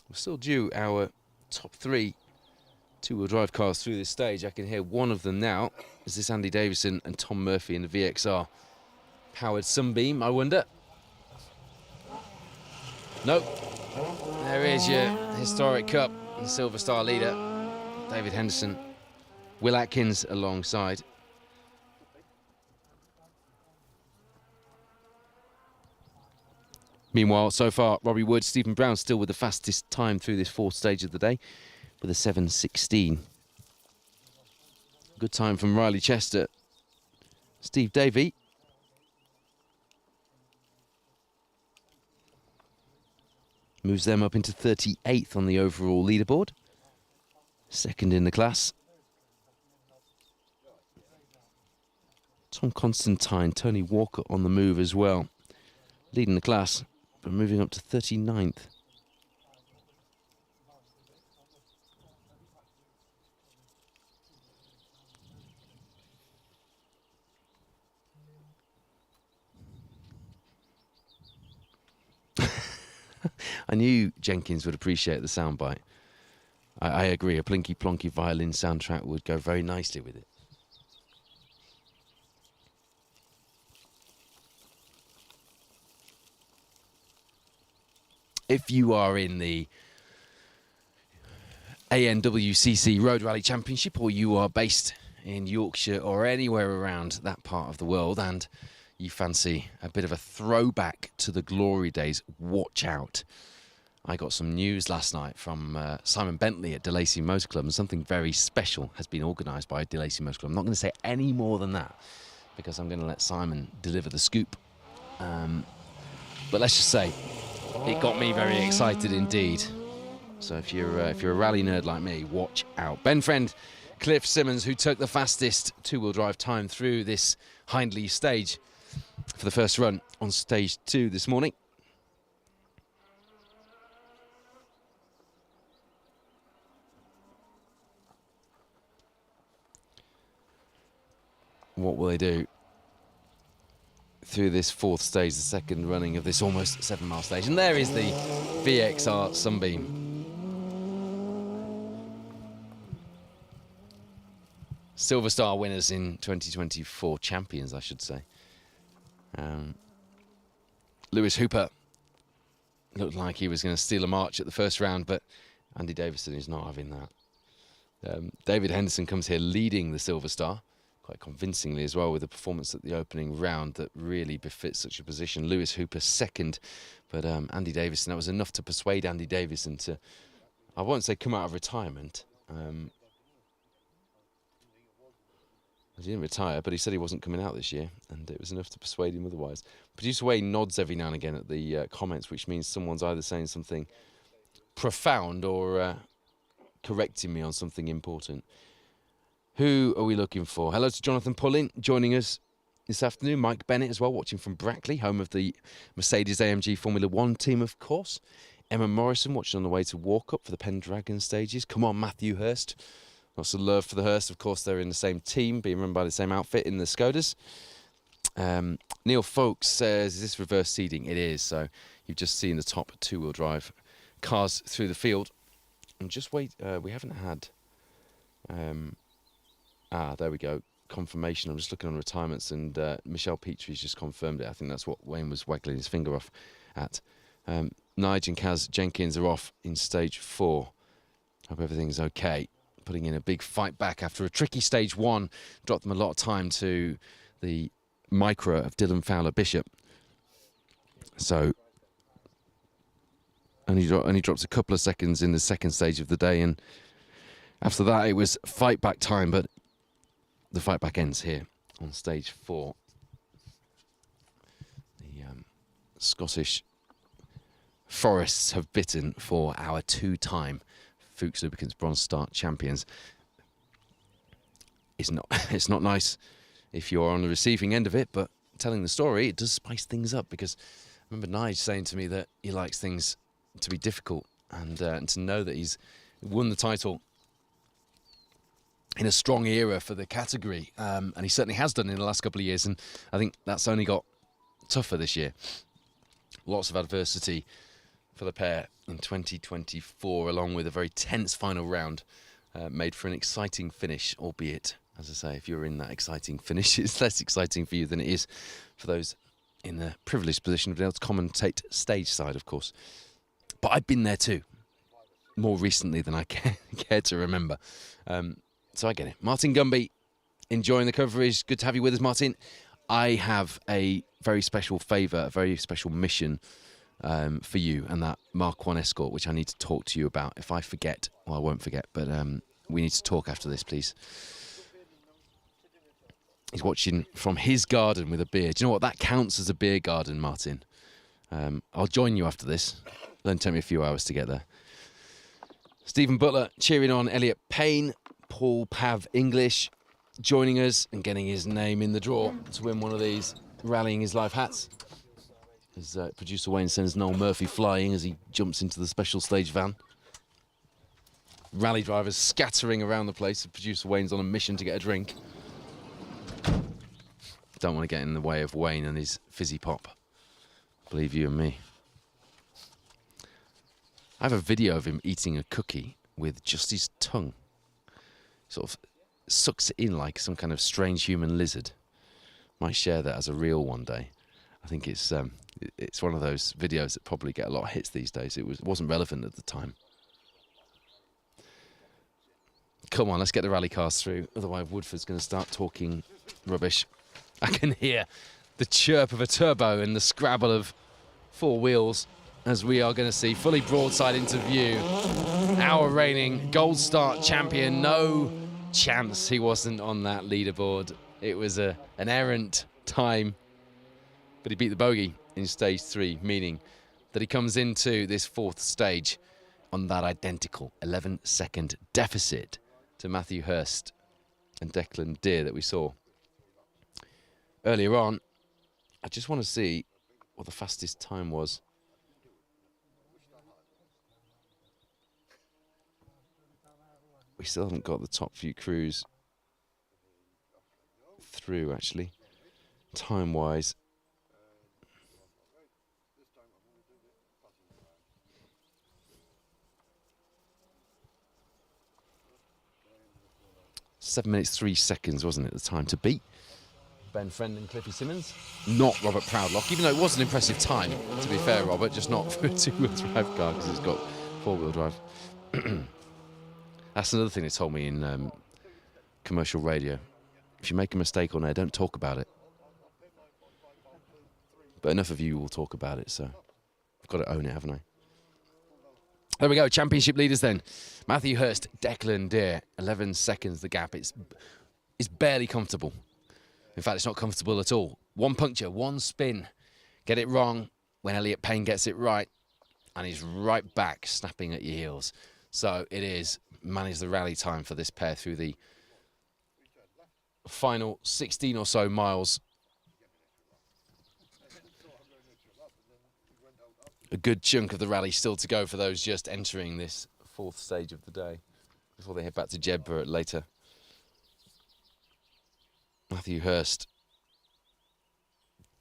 We're still due our top 3 two-wheel drive cars through this stage. I can hear one of them now. Is this Andy Davison and Tom Murphy in the VXR powered Sunbeam, I wonder? Nope. There is your historic Cup and Silver Star leader, David Henderson. Will Atkins alongside. Meanwhile, so far, Robbie Wood, Stephen Brown still with the fastest time through this 4th stage of the day with a 7:16. Good time from Riley Chester. Steve Davey. Moves them up into 38th on the overall leaderboard. 2nd in the class. Tom Constantine, Tony Walker on the move as well. Leading the class, but moving up to 39th. I knew Jenkins would appreciate the soundbite. I agree, a Plinky Plonky violin soundtrack would go very nicely with it. If you are in the ANWCC Road Rally Championship, or you are based in Yorkshire or anywhere around that part of the world, and you fancy a bit of a throwback to the glory days, watch out. I got some news last night from Simon Bentley at DeLacy Motor Club, and something very special has been organised by DeLacy Motor Club. I'm not going to say any more than that, because I'm going to let Simon deliver the scoop. But let's just say, it got me very excited indeed. So if you're a rally nerd like me, watch out. Ben Friend, Cliff Simmons, who took the fastest two-wheel drive time through this Hindley stage for the first run on stage 2 this morning. What will they do through this 4th stage, the second running of this almost 7-mile stage? And there is the VXR Sunbeam. Silver Star winners in 2024, champions, I should say. Lewis Hooper looked like he was going to steal a march at the first round, but Andy Davison is not having that. David Henderson comes here leading the Silver Star, quite convincingly as well, with a performance at the opening round that really befits such a position. Lewis Hooper second, but Andy Davison, that was enough to persuade Andy Davison to, I won't say come out of retirement, He didn't retire, but he said he wasn't coming out this year, and it was enough to persuade him otherwise. Producer Wayne nods every now and again at the comments, which means someone's either saying something profound or correcting me on something important. Who are we looking for? Hello to Jonathan Pullin joining us this afternoon. Mike Bennett as well, watching from Brackley, home of the Mercedes-AMG Formula One team, of course. Emma Morrison watching on the way to Walkup for the Pendragon stages. Come on, Matthew Hurst. Lots of love for the Hurst. Of course, they're in the same team, being run by the same outfit in the Skodas. Neil Folks says, is this reverse seeding? It is. So you've just seen the top two-wheel drive cars through the field. And just wait, we haven't had... there we go. Confirmation. I'm just looking on retirements, and Michelle Petrie's just confirmed it. I think that's what Wayne was waggling his finger off at. Nige and Kaz Jenkins are off in stage 4. Hope everything's okay. Putting in a big fight back after a tricky stage 1. Dropped them a lot of time to the Micra of Dylan Fowler Bishop. So only dropped a couple of seconds in the second stage of the day, and after that it was fight back time, but the fight back ends here on stage 4. The Scottish forests have bitten for our 2-time Fuchs Lubricants Bronze Start champions. It's not nice if you're on the receiving end of it, but telling the story, it does spice things up, because I remember Nige saying to me that he likes things to be difficult, and to know that he's won the title in a strong era for the category, and he certainly has done in the last couple of years, and I think that's only got tougher this year. Lots of adversity for the pair in 2024, along with a very tense final round, made for an exciting finish, albeit, as I say, if you're in that exciting finish, it's less exciting for you than it is for those in the privileged position of being able to commentate stage side, of course. But I've been there too, more recently than I care to remember. So I get it. Martin Gumby, enjoying the coverage. Good to have you with us, Martin. I have a very special favour, a very special mission for you and that Mark 1 Escort, which I need to talk to you about. If I forget, well, I won't forget, but we need to talk after this, please. He's watching from his garden with a beer. Do you know what? That counts as a beer garden, Martin. I'll join you after this. It'll only take me a few hours to get there. Stephen Butler cheering on Elliot Payne. Paul Pav English joining us and getting his name in the draw to win one of these Rallying His Life hats. As producer Wayne sends Noel Murphy flying as he jumps into the special stage van. Rally drivers scattering around the place. Producer Wayne's on a mission to get a drink. Don't want to get in the way of Wayne and his fizzy pop. Believe you and me. I have a video of him eating a cookie with just his tongue. Sort of sucks it in like some kind of strange human lizard. Might share that as a reel one day. I think it's one of those videos that probably get a lot of hits these days. It wasn't relevant at the time. Come on, let's get the rally cars through. Otherwise, Woodford's going to start talking rubbish. I can hear the chirp of a turbo and the scrabble of 4 wheels as we are going to see fully broadside into view. Our reigning Gold Start champion. No chance he wasn't on that leaderboard. It was an errant time, but he beat the bogey in stage 3, meaning that he comes into this 4th stage on that identical 11-second deficit to Matthew Hurst and Declan Deere that we saw earlier on. I just want to see what the fastest time was. We still haven't got the top few crews through, actually, time-wise. Seven minutes 3 seconds, wasn't it, the time to beat Ben Friend and Cliffy Simmons? Not Robert Proudlock, even though it was an impressive time, to be fair, Robert, just not for a 2-wheel drive car because it's got 4-wheel drive. That's another thing they told me in commercial radio. If you make a mistake on air, don't talk about it. But enough of you will talk about it, so I've got to own it, haven't I? There we go, championship leaders then. Matthew Hurst, Declan Deere, 11 seconds the gap. It's is barely comfortable. In fact, it's not comfortable at all. One puncture, one spin. Get it wrong when Elliot Payne gets it right, and he's right back snapping at your heels. So it is manage the rally time for this pair through the final 16 or so miles. A good chunk of the rally still to go for those just entering this fourth stage of the day before they head back to Jedburgh later. Matthew Hurst,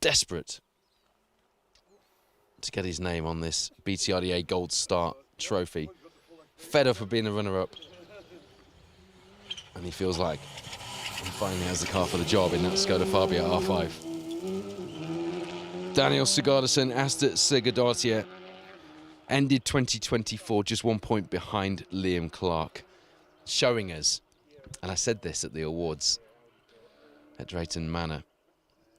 desperate to get his name on this BTRDA Gold Star trophy. Fed up of being a runner-up. And he feels like he finally has the car for the job in that Skoda Fabia R5. Daniel Sigurdsson, Asta Sigurdsdottir, ended 2024 just 1 point behind Liam Clark, showing us, and I said this at the awards at Drayton Manor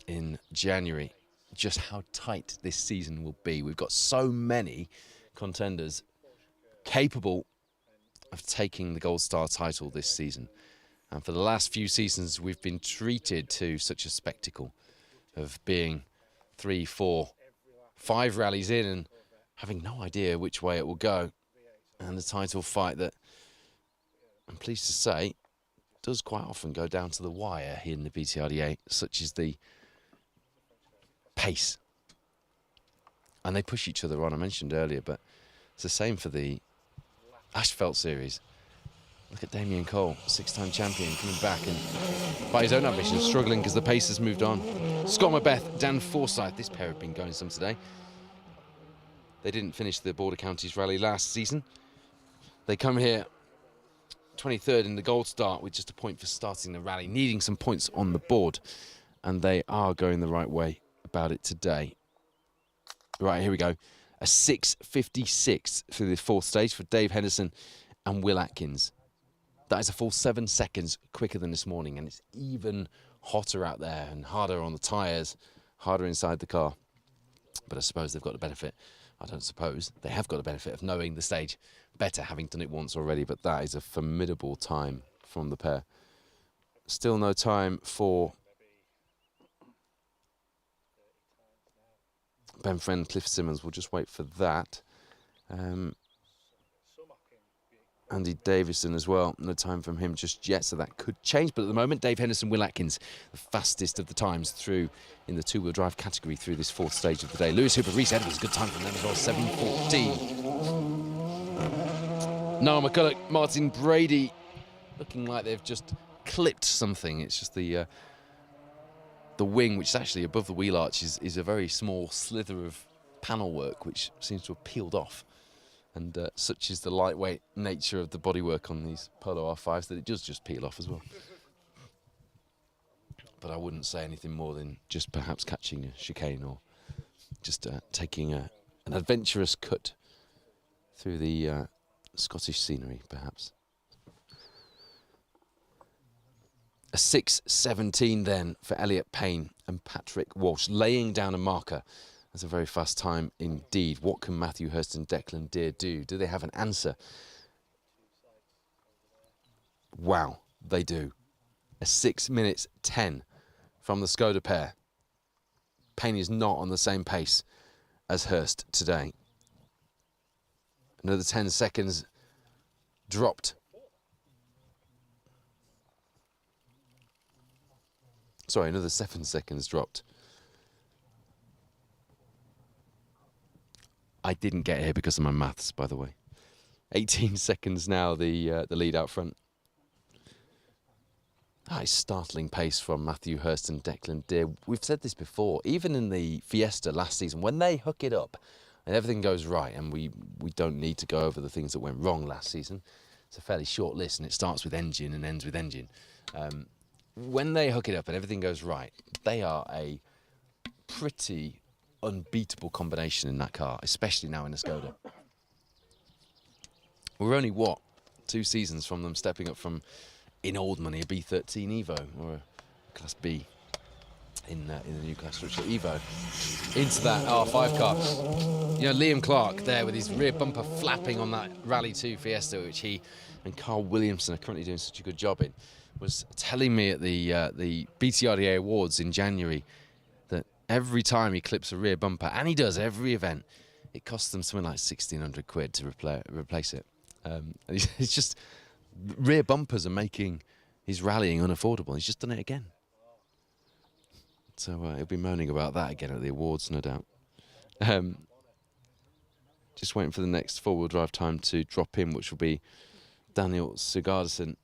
in January, just how tight this season will be. We've got so many contenders capable of taking the Gold Star title this season. And for the last few seasons, we've been treated to such a spectacle of being 3, 4, 5 rallies in and having no idea which way it will go. And the title fight that, I'm pleased to say, does quite often go down to the wire here in the BTRDA, such as the pace. And they push each other on, I mentioned earlier, but it's the same for the Asphalt Series. Look at Damien Cole, 6-time champion, coming back and by his own ambition, struggling because the pace has moved on. Scott Macbeth, Dan Forsyth, this pair have been going some today. They didn't finish the Border Counties Rally last season. They come here 23rd in the Gold Star with just a point for starting the rally, needing some points on the board. And they are going the right way about it today. Right, here we go. A 6:56 through the fourth stage for Dave Henderson and Will Atkins. That is a full 7 seconds quicker than this morning, and it's even hotter out there and harder on the tyres, harder inside the car. But I suppose they've got the benefit. I don't suppose. They have got the benefit of knowing the stage better, having done it once already, but that is a formidable time from the pair. Still no time for Ben Friend, Cliff Simmons. We'll just wait for that. Andy Davison as well. No time from him just yet, so that could change. But at the moment, Dave Henderson, Will Atkins, the fastest of the times through in the two-wheel drive category through this fourth stage of the day. Lewis Hooper, Reese Edwards, good time from them as well, 7:14. Noah McCulloch, Martin Brady, looking like they've just clipped something. It's just the wing, which is actually above the wheel arch, is a very small slither of panel work, which seems to have peeled off. And such is the lightweight nature of the bodywork on these Polo R5s that it does just peel off as well. But I wouldn't say anything more than just perhaps catching a chicane or just taking an adventurous cut through the Scottish scenery, perhaps. A 6:17 then for Elliot Payne and Patrick Walsh, laying down a marker. That's a very fast time indeed. What can Matthew Hurst and Declan Deere do? Do they have an answer? Wow, they do. A 6:10 from the Skoda pair. Payne is not on the same pace as Hurst today. Another 10 seconds dropped. Sorry, another 7 seconds dropped. I didn't get here because of my maths, by the way. 18 seconds now, the lead out front. That is startling pace from Matthew Hurst and Declan Deere. We've said this before, even in the Fiesta last season, when they hook it up and everything goes right, and we don't need to go over the things that went wrong last season. It's a fairly short list, and it starts with engine and ends with engine. When they hook it up and everything goes right, they are a pretty unbeatable combination in that car, especially now in a Skoda. We're only, 2 seasons from them stepping up from, in old money, a B13 Evo or a Class B. in the Newcastle Evo into that R5 car. You know, Liam Clark there with his rear bumper flapping on that Rally 2 Fiesta, which he and Carl Williamson are currently doing such a good job in, was telling me at the BTRDA Awards in January that every time he clips a rear bumper, and he does every event, it costs them something like 1,600 quid to replace it. And it's just, rear bumpers are making his rallying unaffordable. He's just done it again. So he'll be moaning about that again at the awards, no doubt. Just waiting for the next four-wheel drive time to drop in, which will be Daniel Sigurdsson.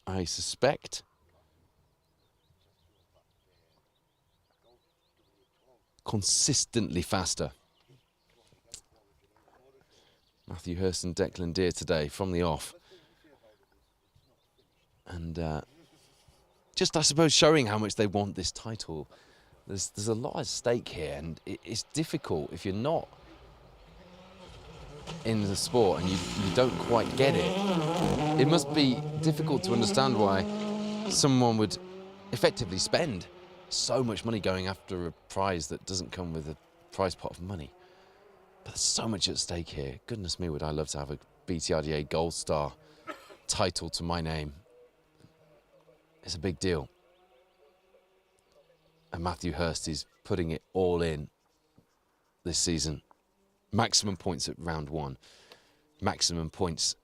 I suspect consistently faster. Matthew Hurst and Declan Deere today from the off. And just, I suppose, showing how much they want this title. There's a lot at stake here, and it's difficult if you're not in the sport and you don't quite get it. It must be difficult to understand why someone would effectively spend so much money going after a prize that doesn't come with a prize pot of money. But there's so much at stake here. Goodness me, would I love to have a BTRDA Gold Star title to my name. It's a big deal. And Matthew Hurst is putting it all in this season. Maximum points at round 1. Maximum points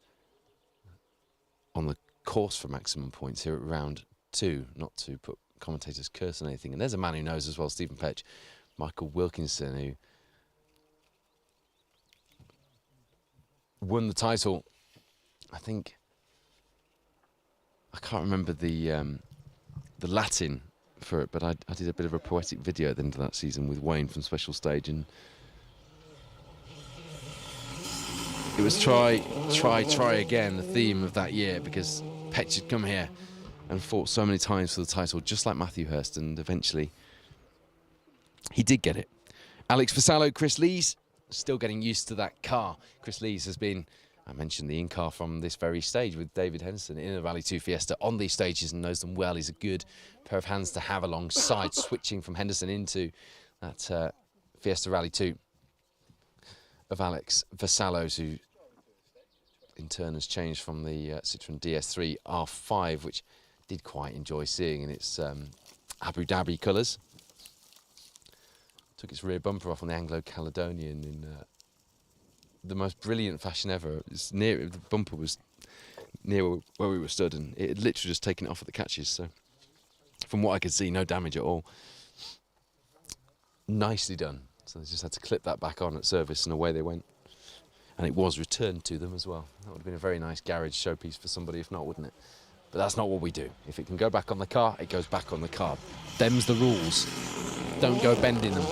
on the course for maximum points here at round 2. Not to put commentators' curse on anything. And there's a man who knows as well, Stephen Petch, Michael Wilkinson, who won the title. I think, I can't remember the Latin for it, but I did a bit of a poetic video at the end of that season with Wayne from Special Stage, and it was try again, the theme of that year, because Petch had come here and fought so many times for the title, just like Matthew Hurst, and eventually he did get it. Alex Vassallo, Chris Lees, still getting used to that car. Chris Lees has been, I mentioned the in-car from this very stage with David Henderson in a Rally 2 Fiesta on these stages and knows them well. He's a good pair of hands to have alongside, switching from Henderson into that Fiesta Rally 2 of Alex Vassallo's, who in turn has changed from the Citroën DS3 R5, which I did quite enjoy seeing in its Abu Dhabi colours. Took its rear bumper off on the Anglo-Caledonian in the most brilliant fashion ever. It's near, the bumper was near where we were stood, and it had literally just taken it off at the catches. So, from what I could see, no damage at all. Nicely done. So they just had to clip that back on at service, and away they went. And it was returned to them as well. That would have been a very nice garage showpiece for somebody, if not, wouldn't it? But that's not what we do. If it can go back on the car, it goes back on the car. Them's the rules. Don't go bending them.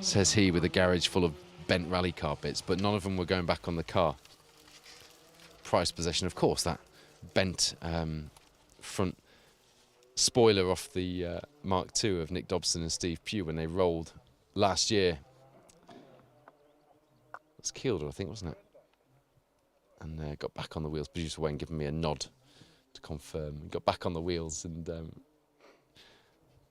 Says he with a garage full of bent rally car bits, but none of them were going back on the car. Prized possession, of course, that bent front spoiler off the Mark II of Nick Dobson and Steve Pugh when they rolled last year. It was Kielder, I think, wasn't it? And got back on the wheels. Producer Wayne giving me a nod to confirm. Got back on the wheels and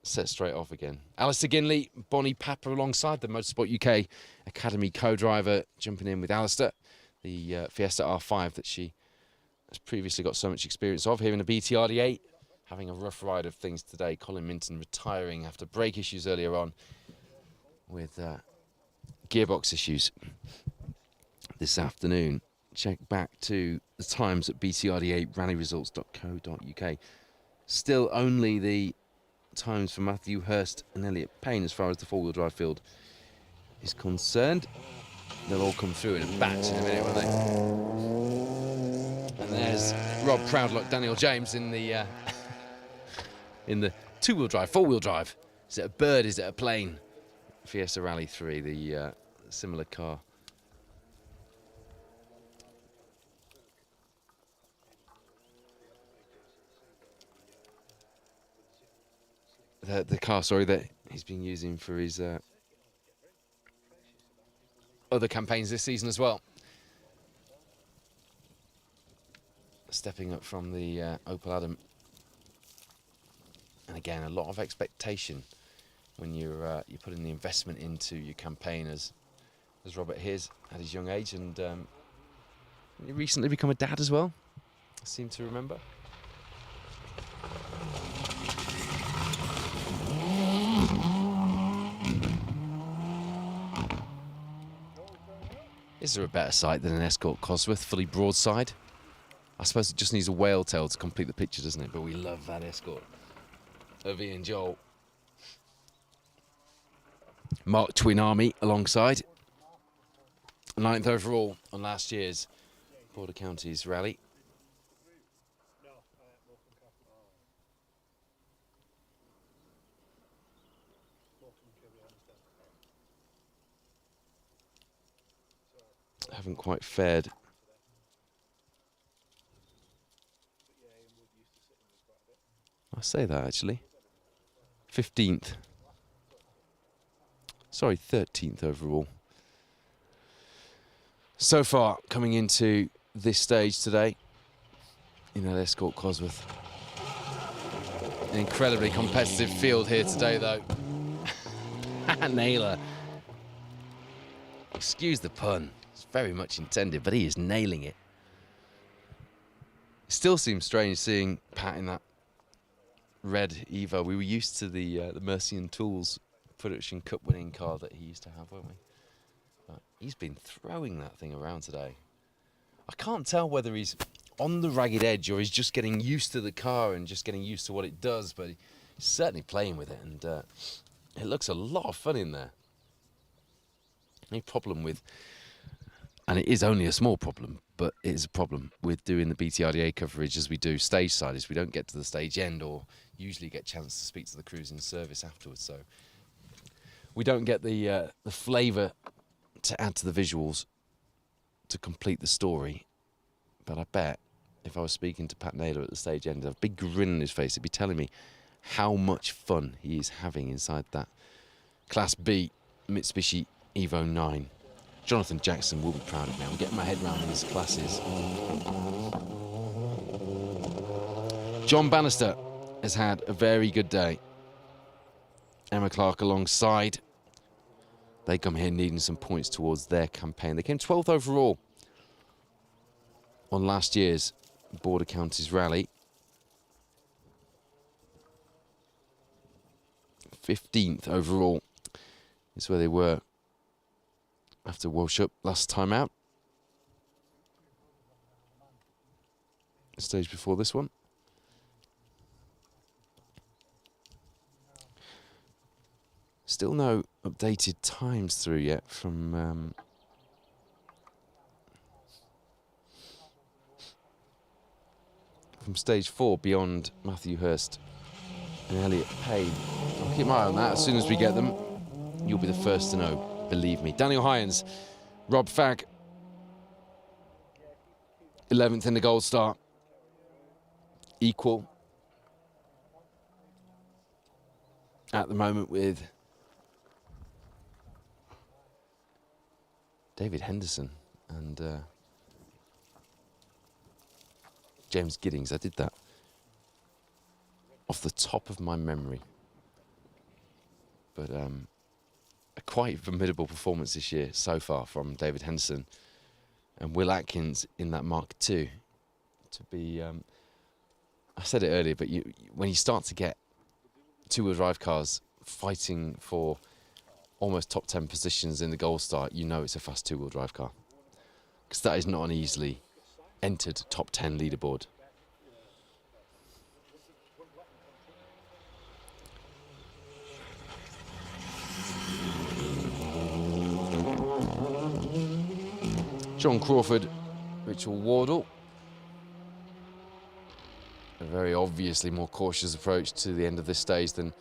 set straight off again. Alistair Ginley, Bonnie Papper alongside the Motorsport UK Academy co-driver, jumping in with Alistair, the Fiesta R5 that she has previously got so much experience of here in the BTRDA. Having a rough ride of things today. Colin Minton retiring after brake issues earlier on with gearbox issues this afternoon. Check back to the times at btrda.rallyresults.co.uk. Still only the times for Matthew Hurst and Elliot Payne as far as the four-wheel drive field is concerned. They'll all come through in a batch in a minute, won't they? And there's Rob Proudlock, Daniel James in the in the two-wheel drive, four-wheel drive. Is it a bird? Is it a plane? Fiesta Rally 3, the similar car. The car, sorry, that he's been using for his other campaigns this season as well. Stepping up from the Opel Adam And again, a lot of expectation when you're putting the investment into your campaign, as Robert here's at his young age, and he recently become a dad as well, I seem to remember. Is there a better sight than an Escort Cosworth fully broadside? I suppose it just needs a whale tail to complete the picture, doesn't it? But we love that Escort of Ian Joel. Mark Twin Army alongside. 9th overall on last year's Border Counties rally. Haven't quite fared. I say that actually. 15th. Sorry, 13th overall. So far, coming into this stage today, in that Escort Cosworth. An incredibly competitive field here today, though. Nailer. Excuse the pun. It's very much intended, but he is nailing it. It still seems strange seeing Pat in that red Evo. We were used to the Mercy and Tools Production Cup winning car that he used to have, weren't we? But he's been throwing that thing around today. I can't tell whether he's on the ragged edge or he's just getting used to the car and just getting used to what it does, but he's certainly playing with it, and it looks a lot of fun in there. Any problem with, and it is only a small problem, but it is a problem with doing the BTRDA coverage as we do stage side, is we don't get to the stage end or usually get a chance to speak to the crews in service afterwards, so we don't get the flavour to add to the visuals to complete the story. But I bet if I was speaking to Pat Naylor at the stage end, a big grin on his face, he'd be telling me how much fun he is having inside that Class B Mitsubishi Evo 9. Jonathan Jackson will be proud of me. I'm getting my head around these classes. John Bannister has had a very good day. Emma Clark alongside. They come here needing some points towards their campaign. They came 12th overall on last year's Border Counties rally. 15th overall is where they were after Walshup last time out. The stage before this one. Still no updated times through yet from stage 4 beyond Matthew Hurst and Elliot Payne. I'll keep my eye on that. As soon as we get them, you'll be the first to know, believe me. Daniel Hyans, Rob Fagg, 11th in the Gold Star. Equal at the moment with David Henderson and James Giddings. I did that off the top of my memory. But a quite formidable performance this year so far from David Henderson and Will Atkins in that Mark II. To be, I said it earlier, but when you start to get two-wheel drive cars fighting for almost top 10 positions in the Gold Star, you know it's a fast two-wheel drive car. Because that is not an easily entered top 10 leaderboard. John Crawford, Rachel Wardle. A very obviously more cautious approach to the end of this stage than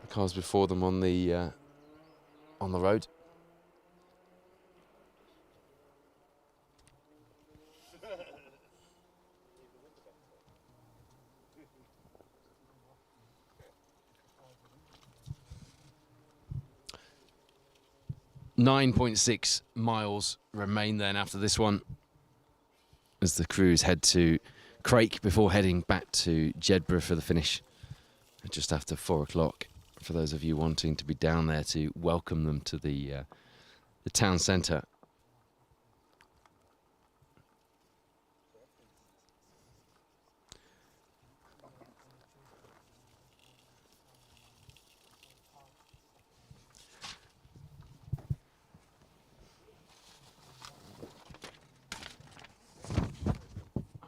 the cars before them on the road. .6 miles remain then after this one as the crews head to Crake before heading back to Jedburgh for the finish just after 4 o'clock. For those of you wanting to be down there to welcome them to the town centre.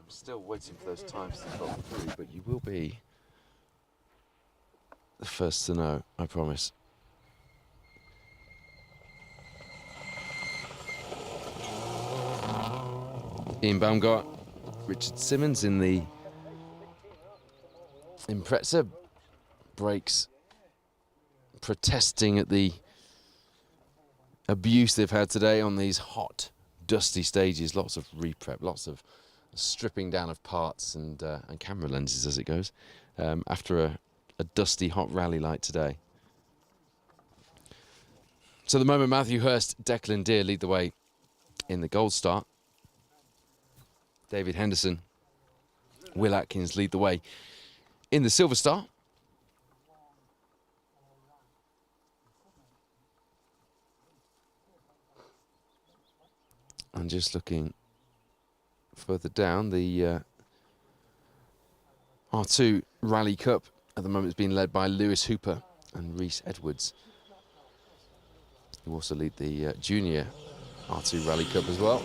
Still waiting for those times to come through, but you will be the first to know, I promise. Ian Baumgart, Richard Simmons in the Impreza, brakes, protesting at the abuse they've had today on these hot, dusty stages. Lots of reprep, lots of stripping down of parts and camera lenses as it goes, after a dusty, hot rally like today. So the moment Matthew Hurst, Declan Deer lead the way in the Gold Star. David Henderson, Will Atkins lead the way in the Silver Star. And just looking further down, the R2 Rally Cup at the moment is being led by Lewis Hooper and Rhys Edwards, who also lead the Junior R2 Rally Cup as well.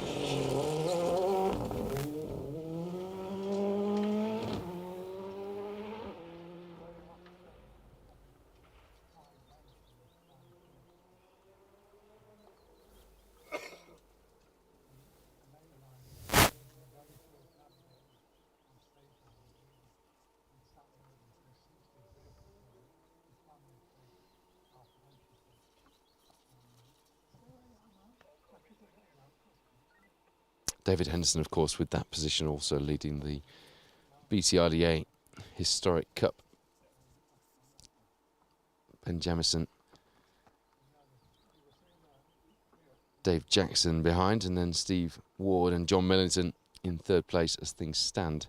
David Henderson, of course, with that position also leading the BTRDA Historic Cup. Ben Jamison, Dave Jackson behind, and then Steve Ward and John Millington in third place as things stand.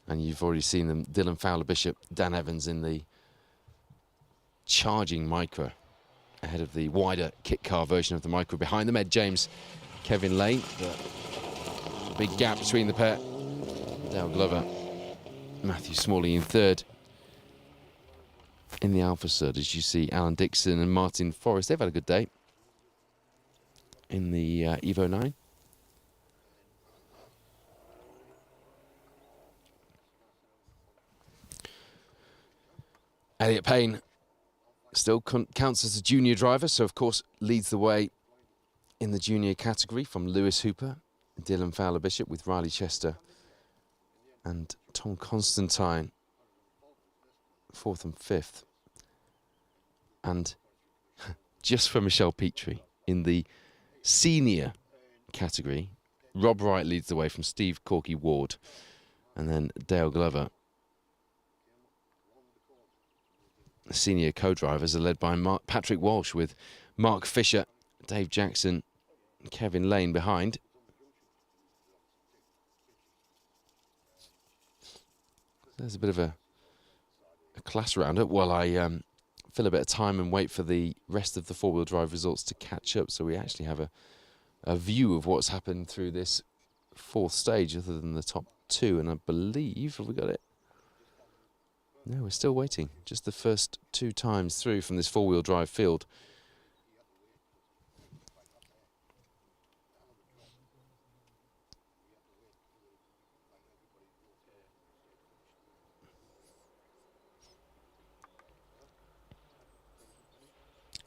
And you've already seen them, Dylan Fowler-Bishop, Dan Evans in the charging Micra, ahead of the wider kit car version of the Micra. Behind them, Ed James, Kevin Lane. The big gap between the pair. Dale Glover, Matthew Smalley in third. In the Alpha Sud, as you see, Alan Dixon and Martin Forrest, they've had a good day in the Evo 9. Elliot Payne still counts as a junior driver, so of course leads the way in the junior category from Lewis Hooper, Dylan Fowler-Bishop with Riley Chester and Tom Constantine, fourth and fifth. And just for Michelle Petrie in the senior category, Rob Wright leads the way from Steve Corky Ward, and then Dale Glover. The senior co-drivers are led by Patrick Walsh with Mark Fisher, Dave Jackson, and Kevin Lane behind. There's a bit of a class roundup while I fill a bit of time and wait for the rest of the four-wheel drive results to catch up, so we actually have a view of what's happened through this fourth stage other than the top two. And I believe, have we got it? No, we're still waiting. Just the first two times through from this four-wheel drive field.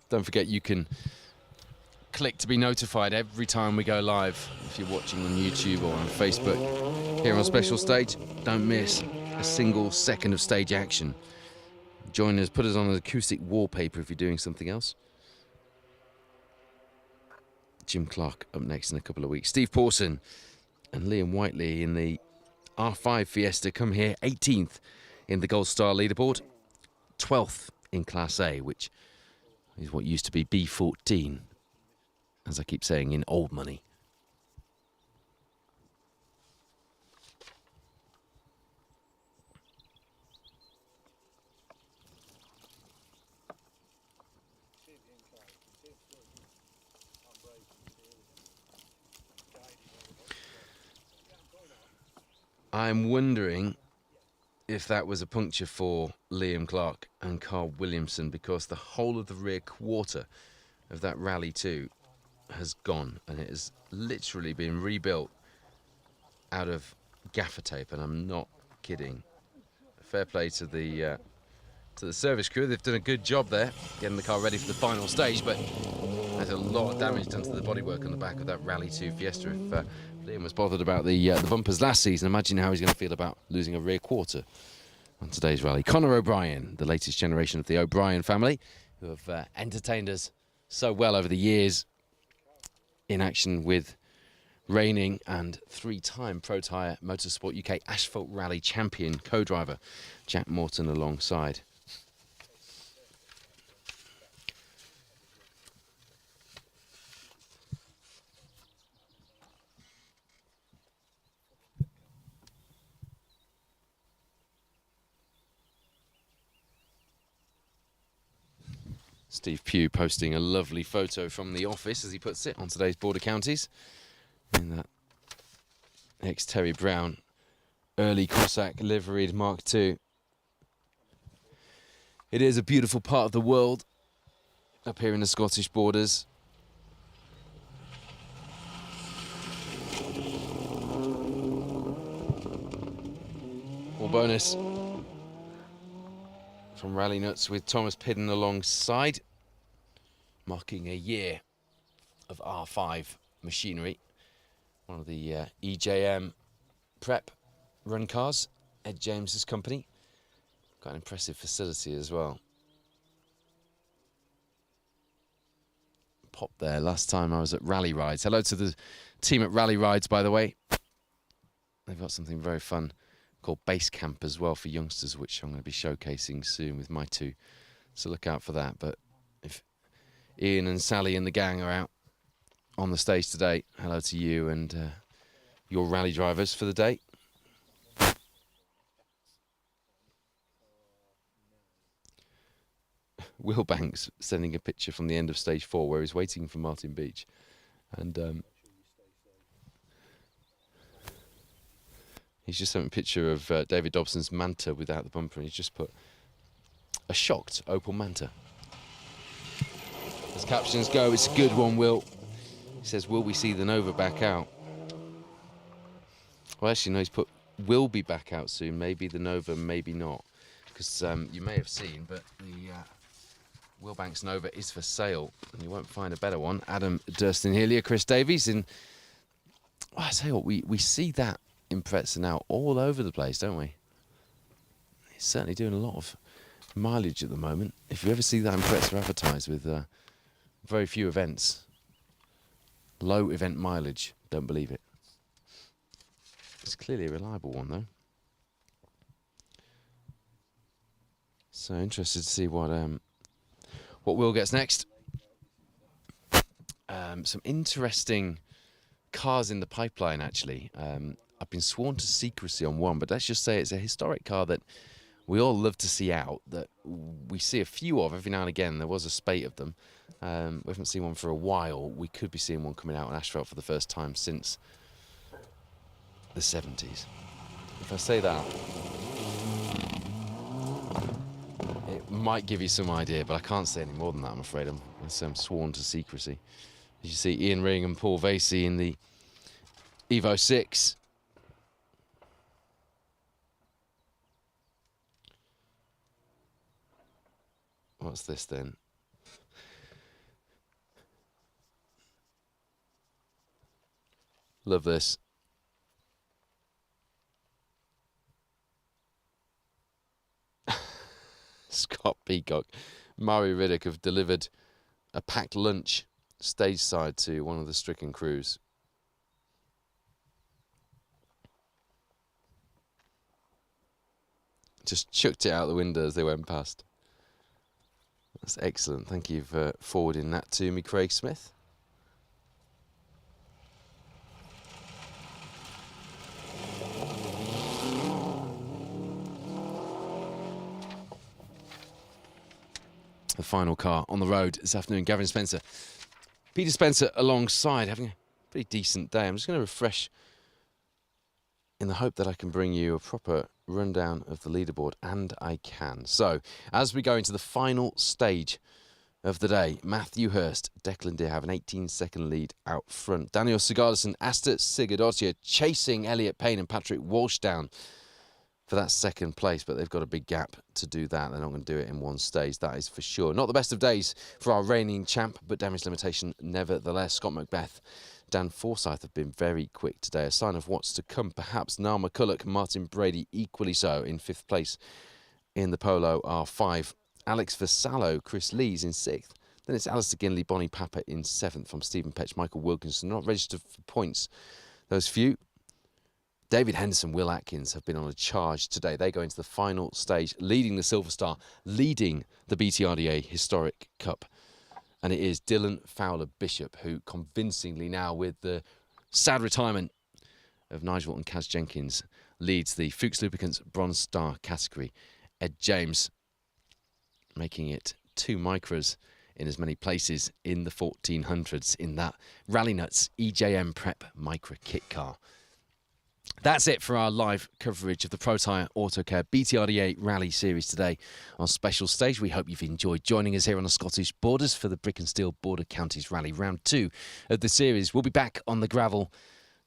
Don't forget you can click to be notified every time we go live. If you're watching on YouTube or on Facebook here on Special Stage, don't miss a single second of stage action. Join us, put us on an acoustic wallpaper if you're doing something else. Jim Clark up next in a couple of weeks. Steve Pawson and Liam Whiteley in the R5 Fiesta come here 18th in the Gold Star leaderboard, 12th in Class A, which is what used to be B14, as I keep saying, in old money. I'm wondering if that was a puncture for Liam Clark and Carl Williamson, because the whole of the rear quarter of that Rally 2 has gone, and it has literally been rebuilt out of gaffer tape, and I'm not kidding. Fair play to the service crew. They've done a good job there getting the car ready for the final stage, but there's a lot of damage done to the bodywork on the back of that Rally 2 Fiesta. If Liam was bothered about the bumpers last season, imagine how he's going to feel about losing a rear quarter on today's rally. Conor O'Brien, the latest generation of the O'Brien family, who have entertained us so well over the years, in action with reigning and three-time Protyre Motorsport UK Asphalt Rally champion co-driver Jack Morton alongside. Steve Pugh posting a lovely photo from the office, as he puts it, on today's Border Counties in that ex-Terry Brown early Cossack liveried Mark II. It is a beautiful part of the world up here in the Scottish borders. All bonus from Rally Nuts with Thomas Pidden alongside, marking a year of R5 machinery, one of the EJM prep run cars, Ed James's company. Got an impressive facility as well. Pop there last time I was at Rally Rides. Hello to the team at Rally Rides, by the way. They've got something very fun called Base Camp as well for youngsters, which I'm going to be showcasing soon with my two. So look out for that. But if Ian and Sally and the gang are out on the stage today, hello to you and your rally drivers for the day. Will Banks sending a picture from the end of stage 4 where he's waiting for Martin Beach. And he's just sent a picture of David Dobson's Manta without the bumper, and he's just put a shocked Opel Manta. As captions go, it's a good one, Will. He says, will we see the Nova back out? Well, actually, no, he's put, will be back out soon. Maybe the Nova, maybe not. Because you may have seen, but the Will Banks Nova is for sale, and you won't find a better one. Adam Durston here, Chris Davies. And oh, I tell you what, we see that Impreza now all over the place, don't we? He's certainly doing a lot of mileage at the moment. If you ever see that Impreza advertised with very few events, low event mileage, don't believe it. It's clearly a reliable one, though. So interested to see what Will gets next. Some interesting cars in the pipeline, actually. I've been sworn to secrecy on one, but let's just say it's a historic car that we all love to see out, that we see a few of every now and again. There was a spate of them. We haven't seen one for a while. We could be seeing one coming out on asphalt for the first time since the 70s. If I say that, it might give you some idea, but I can't say any more than that, I'm afraid. I'm sworn to secrecy. As you see, Ian Ring and Paul Vasey in the Evo 6. What's this then? Love this. Scott Peacock, Murray Riddick have delivered a packed lunch stage side to one of the stricken crews. Just chucked it out the window as they went past. That's excellent. Thank you for forwarding that to me, Craig Smith. the final car on the road this afternoon. Gavin Spencer. Peter Spencer alongside, having a pretty decent day. I'm just going to refresh in the hope that I can bring you a proper rundown of the leaderboard, and I can. So, as we go into the final stage of the day, Matthew Hurst, Declan Deer have an 18-second lead out front. Daniel Sigurdsson, Asta Sigurdsdottir chasing Elliot Payne and Patrick Walsh down for that second place, but they've got a big gap to do that. They're not going to do it in one stage, that is for sure. Not the best of days for our reigning champ, but damage limitation nevertheless. Scott Macbeth, Dan Forsyth have been very quick today. A sign of what's to come, perhaps. Niall McCulloch, Martin Brady equally so in 5th place in the Polo R5. Alex Vassallo, Chris Lees in 6th. Then it's Alistair Ginley, Bonnie Papa in 7th from Stephen Petch, Michael Wilkinson. Not registered for points, those few. David Henderson, Will Atkins have been on a charge today. They go into the final stage, leading the Silver Star, leading the BTRDA Historic Cup. And it is Dylan Fowler Bishop who convincingly now, with the sad retirement of Nigel and Kaz Jenkins, leads the Fuchs Lubricants Bronze Star category. Ed James making it 2 micras in as many places in the 1400s in that Rally Nuts EJM Prep Micra kit car. That's it for our live coverage of the Protyre Autocare BTRDA Rally Series today on special stage. We hope you've enjoyed joining us here on the Scottish borders for the Brick and Steel Border Counties Rally Round 2 of the series. We'll be back on the gravel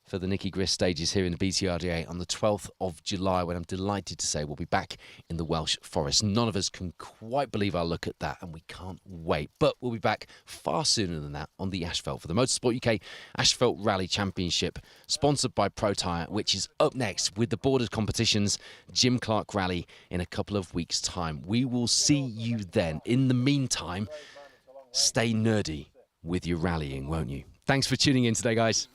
for the Nicky Grist stages here in the BTRDA on the 12th of July, when I'm delighted to say we'll be back in the Welsh Forest. None of us can quite believe our look at that, and we can't wait. But we'll be back far sooner than that on the Asphalt for the Motorsport UK Asphalt Rally Championship, sponsored by Protyre, which is up next with the Borders competitions, Jim Clark Rally, in a couple of weeks' time. We will see you then. In the meantime, stay nerdy with your rallying, won't you? Thanks for tuning in today, guys.